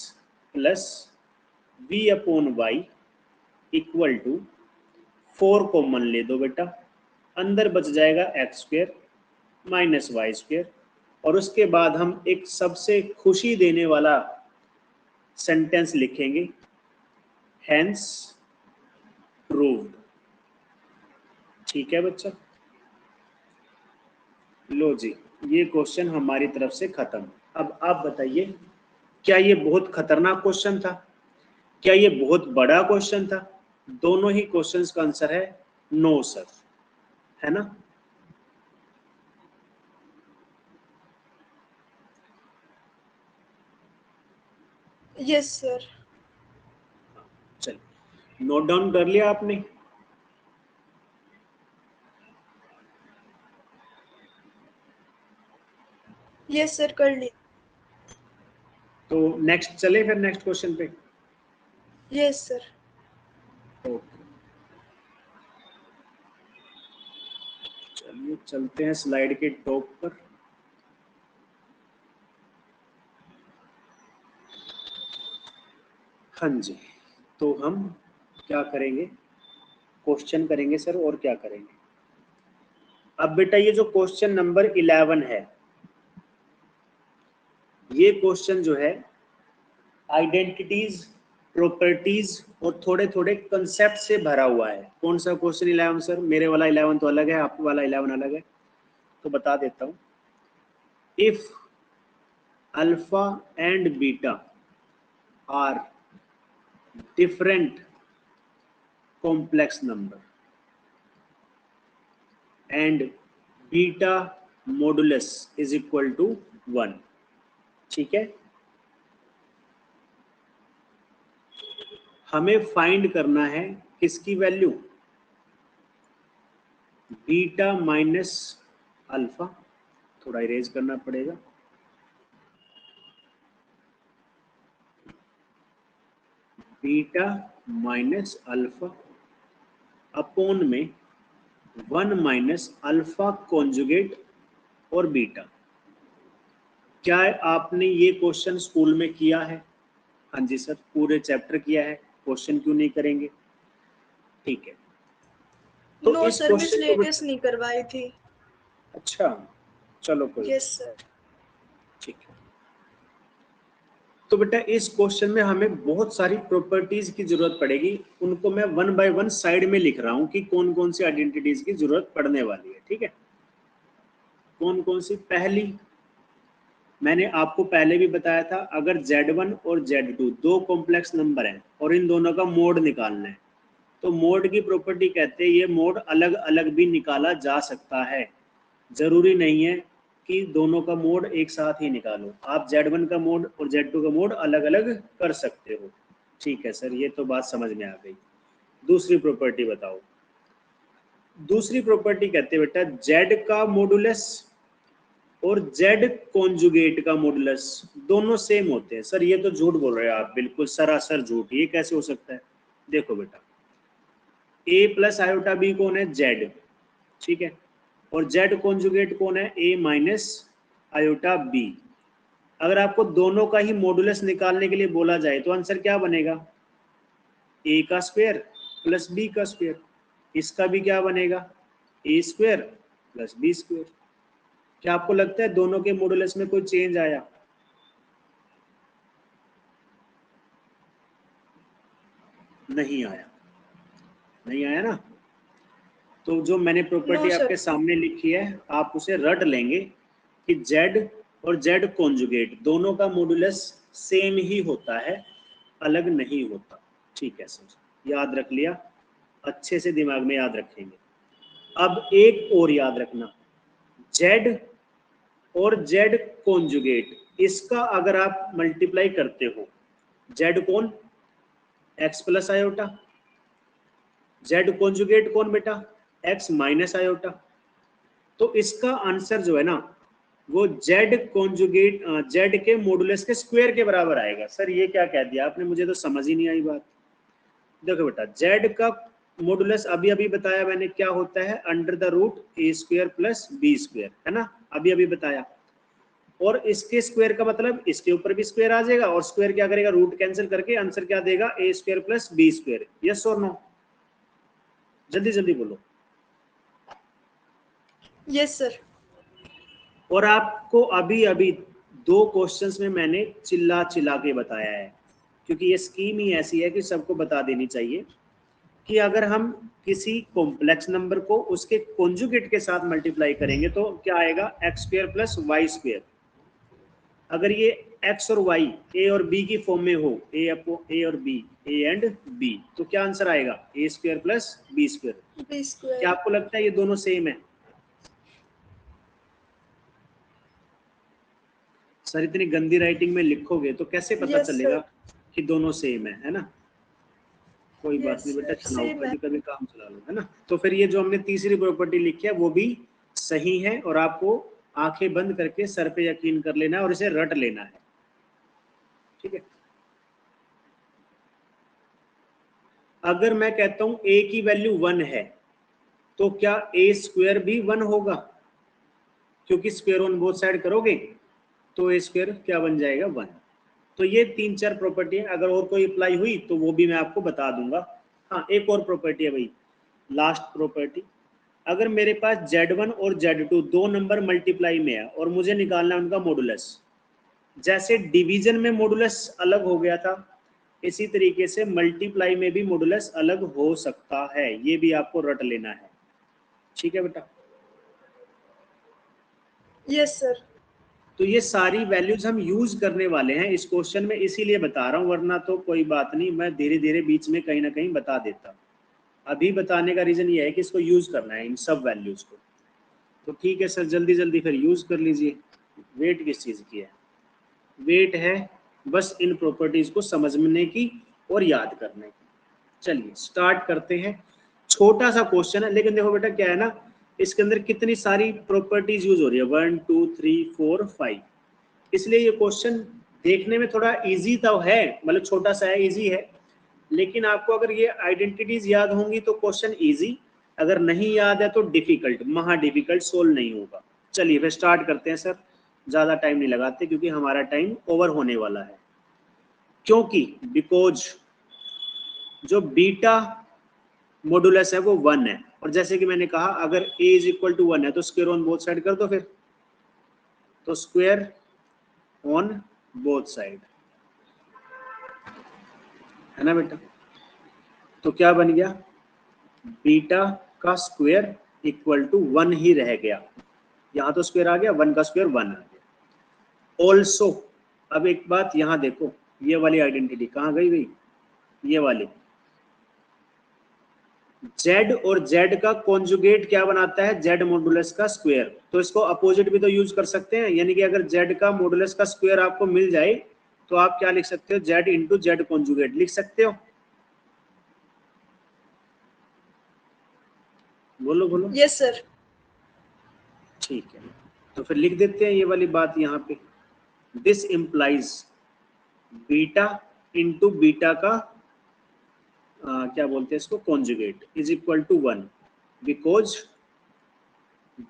plus v/y equal to 4 common ले दो बेटा, अंदर बच जाएगा x² माइनस y²। और उसके बाद हम एक सबसे खुशी देने वाला सेंटेंस लिखेंगे, हेंस प्रूव्ड। ठीक है बच्चा, लो जी, ये क्वेश्चन हमारी तरफ से खत्म। अब आप बताइए, क्या ये बहुत खतरनाक क्वेश्चन था, क्या ये बहुत बड़ा क्वेश्चन था? दोनों ही क्वेश्चंस का आंसर है नो सर, है ना। Yes sir. चलिए, नोट डाउन कर लिया आपने? यस सर, कर ली। तो नेक्स्ट चले फिर नेक्स्ट क्वेश्चन पे। Yes sir. ओके, चलिए चलते हैं स्लाइड के टॉप पर। हाँ जी, तो हम क्या करेंगे, क्वेश्चन करेंगे सर, और क्या करेंगे। अब बेटा ये जो क्वेश्चन नंबर 11 है, ये क्वेश्चन जो है आइडेंटिटीज, प्रॉपर्टीज और थोड़े थोड़े कंसेप्ट से भरा हुआ है। कौन सा क्वेश्चन 11 सर? मेरे वाला 11 तो अलग है, आपके वाला 11 अलग है, तो बता देता हूँ। If alpha and beta are different complex number and beta modulus is equal to 1, ठीक है। हमें फाइंड करना है किसकी वैल्यू, बीटा माइनस अल्फा, थोड़ा इरेज करना पड़ेगा, बीटा माइनस अल्फा अपॉन में 1 माइनस अल्फा कॉन्जुगेट और बीटा। क्या आपने ये क्वेश्चन स्कूल में किया है? हाँ जी सर, पूरे चैप्टर किया है, क्वेश्चन क्यों नहीं करेंगे। ठीक है, तो नो इस सर, क्वेश्चन को, मिसलेनियस नहीं करवाई थी। अच्छा चलो कोई, यस सर। ठीक है। तो बेटा इस क्वेश्चन में हमें बहुत सारी प्रॉपर्टीज की जरूरत पड़ेगी, उनको मैं 1 बाय 1 साइड में लिख रहा हूं कि कौन कौन सी आइडेंटिटीज की जरूरत पड़ने वाली है, ठीक है। कौन कौन सी? पहली, मैंने आपको पहले भी बताया था, अगर Z1 और Z2 दो कॉम्प्लेक्स नंबर हैं और इन दोनों का मोड निकालना है, तो मोड की प्रॉपर्टी कहते हैं ये मोड अलग अलग भी निकाला जा सकता है। जरूरी नहीं है कि दोनों का मोड एक साथ ही निकालो, आप Z1 का मोड और Z2 का मोड अलग अलग कर सकते हो। ठीक है सर, ये तो बात समझ में आ गई। दूसरी प्रॉपर्टी बताओ। दूसरी प्रॉपर्टी कहते हैं बेटा Z का मॉडुलस और Z कॉन्जुगेट का मॉडुलस दोनों सेम होते हैं। सर ये तो झूठ बोल रहे हैं आप, बिल्कुल सरासर झूठ, ये कैसे हो सकता है? देखो बेटा, ए प्लस आयोटा बी कौन है, जेड, ठीक है, और जेड कॉन्जुगेट कौन है, ए माइनस आयोटा बी। अगर आपको दोनों का ही मॉडुलस निकालने के लिए बोला जाए तो आंसर क्या बनेगा, ए का स्क्वायर प्लस बी का स्क्वायर। इसका भी क्या बनेगा, ए स्क्वायर प्लस बी स्क्वायर। क्या आपको लगता है दोनों के मॉडुलस में कोई चेंज आया, नहीं आया, नहीं आया ना। तो जो मैंने प्रॉपर्टी No, sir. आपके सामने लिखी है आप उसे रट लेंगे कि z और z कॉन्जुगेट दोनों का मॉडुलस सेम ही होता है, अलग नहीं होता। ठीक है सर, याद रख लिया, अच्छे से दिमाग में याद रखेंगे। अब एक और याद रखना, z और z कॉन्जुगेट, इसका अगर आप मल्टीप्लाई करते हो, z कौन, x plus iota, z conjugate कौन बेटा, x माइनस आयोटा। तो इसका आंसर जो है ना वो z कॉन्जुगेट z के मॉडुलस के स्क्वायर के बराबर आएगा। सर ये क्या कह दिया आपने, मुझे तो समझ ही नहीं आई बात। देखो बेटा, z का मॉडुलस अभी अभी बताया मैंने क्या होता है, under the root a square plus B square, है ना, अभी अभी बताया। और इसके स्क्वायर का मतलब इसके ऊपर भी स्क्वायर आ जाएगा, और स्क्वायर क्या करेगा, रूट कैंसिल करके आंसर क्या देगा, A square plus B square. Yes और नो, जल्दी जल्दी बोलो। Yes, sir. और आपको अभी अभी 2 क्वेश्चंस में मैंने चिल्ला चिल्ला के बताया है, क्योंकि ये स्कीम ही ऐसी है कि सबको बता देनी चाहिए कि अगर हम किसी कॉम्प्लेक्स नंबर को उसके कॉन्जुगेट के साथ मल्टीप्लाई करेंगे तो क्या आएगा, x square plus y square. अगर ये एक्स और वाई ए और बी की फॉर्म में हो, ए और बी, ए एंड बी, तो क्या आंसर आएगा, A square plus B square. B square. क्या आपको लगता है ये दोनों सेम है? सर इतनी गंदी राइटिंग में लिखोगे तो कैसे पता Yes, चलेगा sir. कि दोनों सेम है ना। कोई बात Yes, नहीं बेटा, sir. चलाओ, Same कभी है. कभी काम चला लो, है ना। तो फिर ये जो हमने तीसरी प्रॉपर्टी लिखी है वो भी सही है, और आपको आंखें बंद करके सर पे यकीन कर लेना है और इसे रट लेना है, ठीक है। अगर मैं कहता हूं a की वैल्यू 1 है तो क्या a स्क्वायर भी 1 होगा, क्योंकि स्क्वायर ऑन बोथ साइड करोगे तो a स्क्वायर क्या बन जाएगा, 1। तो ये 3-4 प्रॉपर्टी है, अगर और कोई अप्लाई हुई तो वो भी मैं आपको बता दूंगा। हाँ, एक और प्रॉपर्टी है भाई, लास्ट प्रॉपर्टी। अगर मेरे पास Z1 और Z2 दो नंबर मल्टीप्लाई में है और मुझे निकालना है उनका मॉडुलस, जैसे डिवीजन में मॉडुलस अलग हो गया था, इसी तरीके से मल्टीप्लाई में भी मॉडुलस अलग हो सकता है, ये भी आपको रट लेना है, ठीक है बेटा। Yes, sir. तो ये सारी वैल्यूज हम यूज करने वाले हैं इस क्वेश्चन में, इसीलिए बता रहा हूँ, वरना तो कोई बात नहीं, मैं धीरे धीरे बीच में कहीं ना कहीं बता देता। अभी बताने का रीजन ये है कि इसको यूज करना है इन सब वैल्यूज को। तो ठीक है सर, जल्दी जल्दी फिर यूज कर लीजिए। वेट किस चीज की है, वेट है बस इन प्रॉपर्टीज को समझने की और याद करने की। चलिए स्टार्ट करते हैं। छोटा सा क्वेश्चन है, लेकिन देखो बेटा क्या है ना, इसके अंदर कितनी सारी प्रॉपर्टीज यूज हो रही है, 1 2 3 4 5, इसलिए ये क्वेश्चन देखने में थोड़ा इजी तो है, मतलब छोटा सा है, इजी है, लेकिन आपको अगर ये आइडेंटिटीज याद होंगी तो क्वेश्चन इजी, अगर नहीं याद है तो डिफिकल्ट, महा डिफिकल्ट, सोल्व नहीं होगा। चलिए फिर स्टार्ट करते हैं सर, ज्यादा टाइम नहीं लगाते क्योंकि हमारा टाइम ओवर होने वाला है। क्योंकि बिकॉज जो बीटा मॉडुलस है वो 1 है, और जैसे कि मैंने कहा अगर a इज इक्वल टू 1 है तो स्क्वायर ऑन बोथ साइड कर दो फिर, तो स्क्वायर ऑन बोथ साइड, है ना बेटा। तो क्या बन गया, बीटा का स्क्वायर इक्वल टू 1 ही रह गया, यहाँ तो स्क्वायर आ गया, 1 का स्क्वायर 1 आ गया। ऑल्सो, अब एक बात यहाँ देखो, ये वाली आइडेंटिटी कहाँ गई भाई, ये वाली, z और z का कॉन्जुगेट क्या बनाता है, z मॉडुलस का स्क्वायर, तो इसको अपोजिट भी तो यूज कर सकते हैं, यानी कि अगर z का मॉडुलस का स्क्वायर आपको मिल जाए तो आप क्या लिख सकते हो, z इंटू जेड कॉन्जुगेट लिख सकते हो। बोलो बोलो। Yes, sir. ठीक है, तो फिर लिख देते हैं ये वाली बात यहाँ पे, this implies beta into beta का क्या बोलते हैं इसको, conjugate is equal to 1, because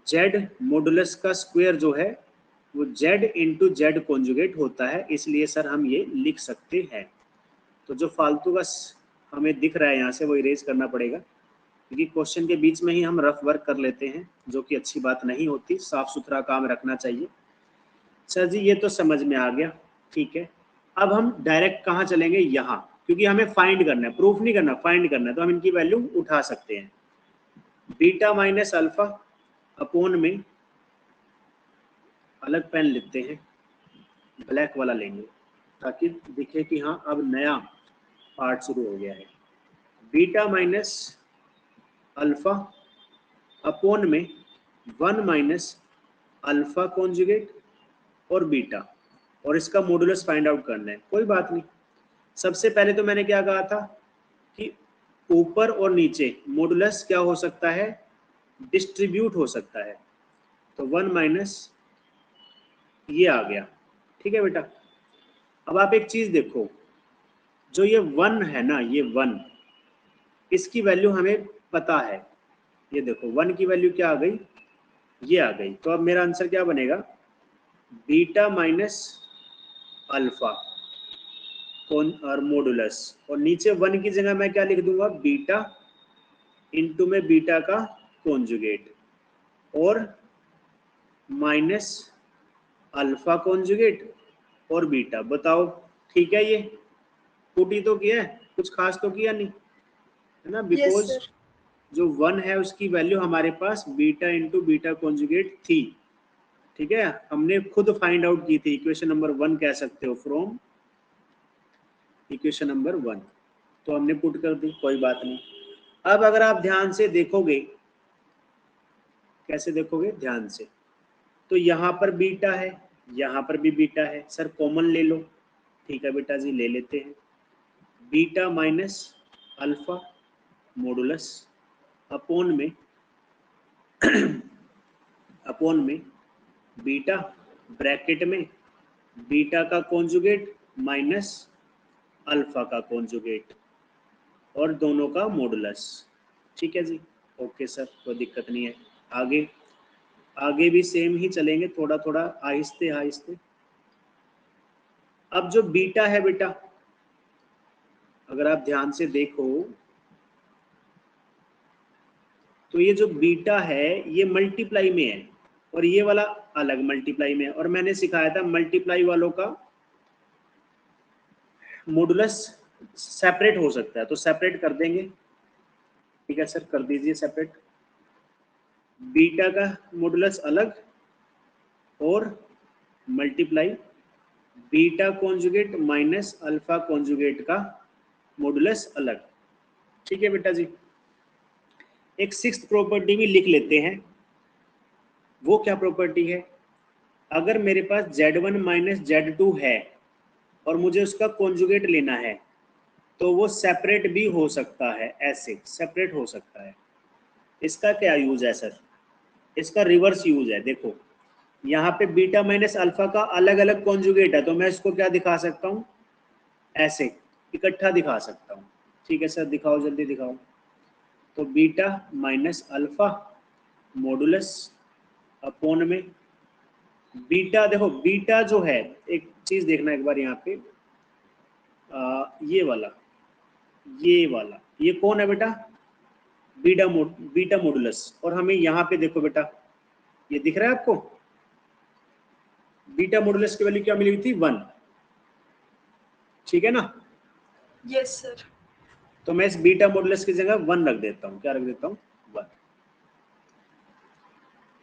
z modulus का स्क्वायर जो है वो जेड इंटू जेड कॉन्जुगेट होता है, इसलिए सर हम ये लिख सकते हैं। तो जो फालतू का हमें दिख रहा है यहाँ से वो इरेज करना पड़ेगा, क्योंकि क्वेश्चन के बीच में ही हम रफ वर्क कर लेते हैं, जो कि अच्छी बात नहीं होती, साफ सुथरा काम रखना चाहिए। सर जी ये तो समझ में आ गया, ठीक है। अब हम डायरेक्ट कहाँ चलेंगे, यहाँ, क्योंकि हमें फाइंड करना है, प्रूफ नहीं करना, फाइंड करना है, तो हम इनकी वैल्यू उठा सकते हैं। बीटा माइनस अल्फा अपॉन में, अलग पेन लिखते हैं, ब्लैक वाला लेंगे ताकि दिखे कि हाँ अब नया पार्ट शुरू हो गया है। बीटा माइनस अल्फा अपॉन में 1 माइनस अल्फा कॉन्जुगेट और बीटा, और इसका मॉडुलस फाइंड आउट करना है। कोई बात नहीं, सबसे पहले तो मैंने क्या कहा था कि ऊपर और नीचे मॉडुलस क्या हो सकता है, डिस्ट्रीब्यूट हो सकता है। तो 1 माइनस ये आ गया, ठीक है बेटा। अब आप एक चीज देखो, जो ये 1 है ना, ये 1, इसकी वैल्यू हमें पता है। ये देखो 1 की वैल्यू क्या आ गई, ये आ गई। तो अब मेरा आंसर क्या बनेगा, बीटा माइनस अल्फा कौन और मॉडुलस, और नीचे 1 की जगह मैं क्या लिख दूंगा, बीटा इंटू में बीटा का कॉन्जुगेट और माइनस अल्फा कॉन्जुगेट और बीटा। बताओ ठीक है, ये पुटी तो किया है, कुछ खास तो किया नहीं है ना, यस बिकॉज सर। जो 1 है उसकी वैल्यू हमारे पास बीटा इंटू बीटा कॉन्जुगेट थी, ठीक है, हमने खुद फाइंड आउट की थी। इक्वेशन नंबर 1 कह सकते हो, फ्रॉम इक्वेशन नंबर 1, तो हमने पुट कर दी, कोई बात नहीं। अब अगर आप ध्यान से देखोगे, कैसे देखोगे, ध्यान से, तो यहाँ पर बीटा है, यहाँ पर भी बीटा है, सर कॉमन ले लो, ठीक है बेटा जी ले लेते हैं। Beta minus alpha modulus upon में अपॉन में बीटा ब्रैकेट में बीटा का कॉन्जुगेट माइनस अल्फा का कॉन्जुगेट और दोनों का मॉडुलस, ठीक है जी, ओके सर कोई दिक्कत नहीं है। आगे आगे भी सेम ही चलेंगे, थोड़ा थोड़ा आहिस्ते आहिस्ते। अब जो बीटा है बेटा, अगर आप ध्यान से देखो तो ये जो बीटा है ये मल्टीप्लाई में है और ये वाला अलग मल्टीप्लाई में है, और मैंने सिखाया था मल्टीप्लाई वालों का मॉडुलस सेपरेट हो सकता है, तो सेपरेट कर देंगे, ठीक है सर कर दीजिए सेपरेट। बीटा का मॉडुलस अलग और multiply beta conjugate minus alpha conjugate का मॉडुलस अलग, ठीक है बेटा जी। एक सिक्स्थ प्रॉपर्टी भी लिख लेते हैं, वो क्या प्रॉपर्टी है, अगर मेरे पास Z1 माइनस Z2 है और मुझे उसका कॉन्जुगेट लेना है, तो वो सेपरेट भी हो सकता है, ऐसे सेपरेट हो सकता है। इसका क्या यूज है सर, इसका रिवर्स यूज है। देखो यहाँ पे बीटा माइनस अल्फा का अलग अलग कॉन्जुगेट है, तो मैं इसको क्या दिखा सकता हूँ, ऐसे इकट्ठा दिखा सकता हूँ, ठीक है सर दिखाओ जल्दी दिखाओ। तो beta minus alpha modulus upon में बीटा, देखो बीटा जो है, एक चीज देखना एक बार यहाँ पे, ये वाला ये कौन है बेटा, बीटा मॉडुलस, और हमें यहाँ पे देखो बेटा, ये दिख रहा है आपको, बीटा मॉडुलस की वैल्यू क्या मिली हुई थी, 1, ठीक है ना। Yes sir. तो मैं इस बीटा मॉडुलस की जगह 1 रख देता हूँ, क्या रख देता हूँ,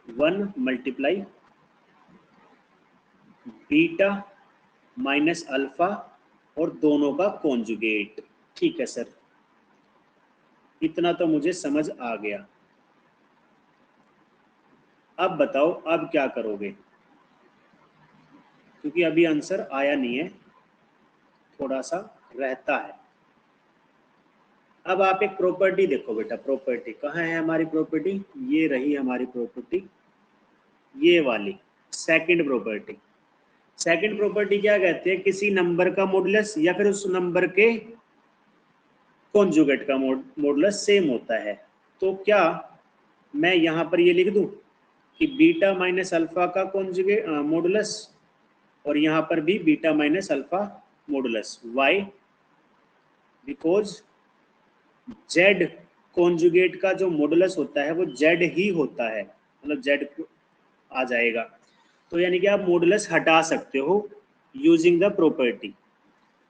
1 मल्टीप्लाई बीटा माइनस अल्फा और दोनों का कॉन्जुगेट, ठीक है सर, इतना तो मुझे समझ आ गया। अब बताओ अब क्या करोगे, क्योंकि अभी आंसर आया नहीं है, थोड़ा सा रहता है। अब आप एक प्रॉपर्टी देखो बेटा, प्रॉपर्टी कहाँ है हमारी प्रॉपर्टी, ये रही हमारी प्रॉपर्टी, ये वाली सेकंड प्रॉपर्टी। सेकंड प्रॉपर्टी क्या कहते हैं, किसी नंबर का मॉडुलस या फिर उस नंबर के कॉन्जुगेट का मॉडुलस सेम होता है। तो क्या मैं यहाँ पर ये लिख दूँ कि बीटा माइनस अल्फा का कॉन्जुगेट मॉडुलस, और यहाँ पर भी beta minus alpha modulus. Why? Because z conjugate का जो मॉडुलस होता है वो जेड ही होता है, मतलब जेड आ जाएगा। तो यानी कि आप मॉडुलस हटा सकते हो यूजिंग द प्रॉपर्टी।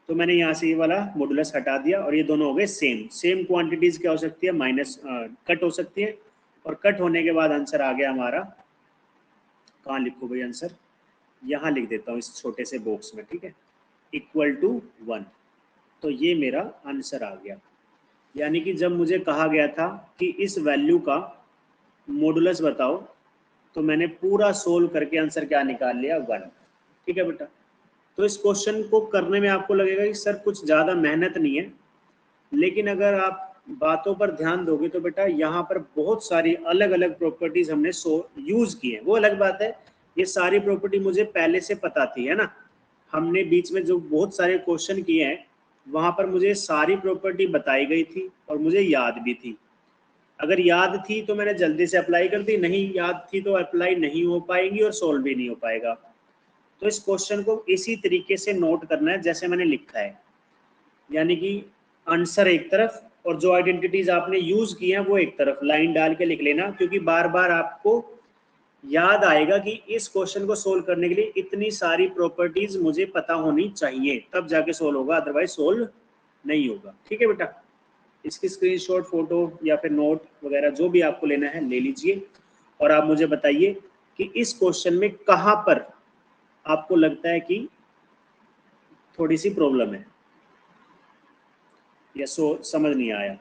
तो मैंने यहाँ से ये वाला मॉडुलस हटा दिया और ये दोनों हो गए सेम। सेम क्वांटिटीज क्या हो सकती है, माइनस कट हो सकती है, और कट होने के बाद आंसर आ गया हमारा। कहाँ लिखो भाई आंसर? यहाँ लिख देता हूँ इस छोटे से बॉक्स में, ठीक है, इक्वल टू 1। तो ये मेरा आंसर आ गया। यानी कि जब मुझे कहा गया था कि इस वैल्यू का मॉडुलस बताओ, तो मैंने पूरा सोल्व करके आंसर क्या निकाल लिया, 1। ठीक है बेटा। तो इस क्वेश्चन को करने में आपको लगेगा कि सर कुछ ज़्यादा मेहनत नहीं है, लेकिन अगर आप बातों पर ध्यान दोगे तो बेटा यहाँ पर बहुत सारी अलग अलग प्रॉपर्टीज हमने यूज़ की है। वो अलग बात है, ये सारी प्रॉपर्टी मुझे पहले से पता थी, है ना। हमने बीच में जो बहुत सारे क्वेश्चन किए हैं वहाँ पर मुझे सारी प्रॉपर्टी बताई गई थी और मुझे याद भी थी। अगर याद थी तो मैंने जल्दी से अप्लाई कर दी, नहीं याद थी तो अप्लाई नहीं हो पाएगी और सोल्व भी नहीं हो पाएगा। तो इस क्वेश्चन को इसी तरीके से नोट करना है जैसे मैंने लिखा है, यानी कि आंसर एक तरफ और जो आइडेंटिटीज आपने यूज की हैं वो एक तरफ लाइन डाल के लिख लेना, क्योंकि बार बार आपको याद आएगा कि इस क्वेश्चन को सोल्व करने के लिए इतनी सारी प्रॉपर्टीज मुझे पता होनी चाहिए, तब जाके सोल्व होगा, अदरवाइज सोल्व नहीं होगा। ठीक है बेटा, इसकी स्क्रीनशॉट, फोटो या फिर नोट वगैरह जो भी आपको लेना है ले लीजिए, और आप मुझे बताइए कि इस क्वेश्चन में कहाँ पर आपको लगता है कि थोड़ी सी प्रॉब्लम है या समझ नहीं आया।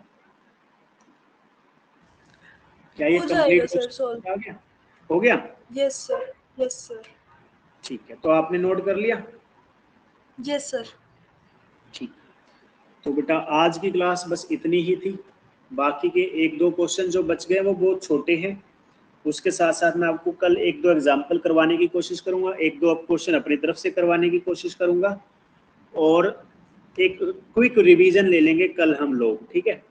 क्या ये हो कंप्लीट जाएगा सर सॉल्व। आ गया? हो गया? यस सर, यस सर, ठीक है, तो आपने नोट कर लिया? Yes sir. ठीक। तो बेटा आज की क्लास बस इतनी ही थी। बाकी के एक दो क्वेश्चन जो बच गए वो बहुत छोटे हैं। उसके साथ साथ मैं आपको कल एक दो एग्जाम्पल करवाने की कोशिश करूंगा, एक दो क्वेश्चन अपनी तरफ से करवाने की कोशिश करूंगा, और एक क्विक रिवीजन ले लेंगे कल हम लोग। ठीक है,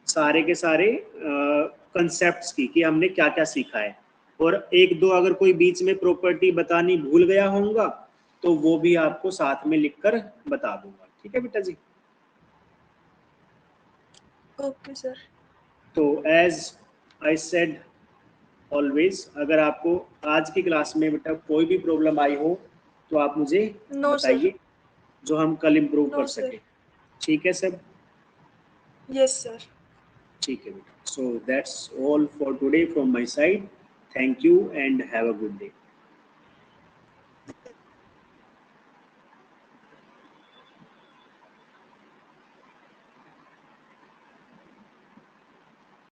सारे के सारे कंसेप्ट्स की कि हमने क्या क्या सीखा है, और एक दो अगर कोई बीच में प्रॉपर्टी बतानी भूल गया होऊंगा तो वो भी आपको साथ में लिखकर बता दूंगा। ठीक है बेटा जी। Okay sir. तो एज आई सेड ऑलवेज, अगर आपको आज की क्लास में बेटा कोई भी प्रॉब्लम आई हो तो आप मुझे नो सर, बताइए, जो हम कल इम्प्रूव नो कर सर। सके। ठीक है सब? Yes sir. ठीक है बेटा। So that's all for today from my side. Thank you and have a good day.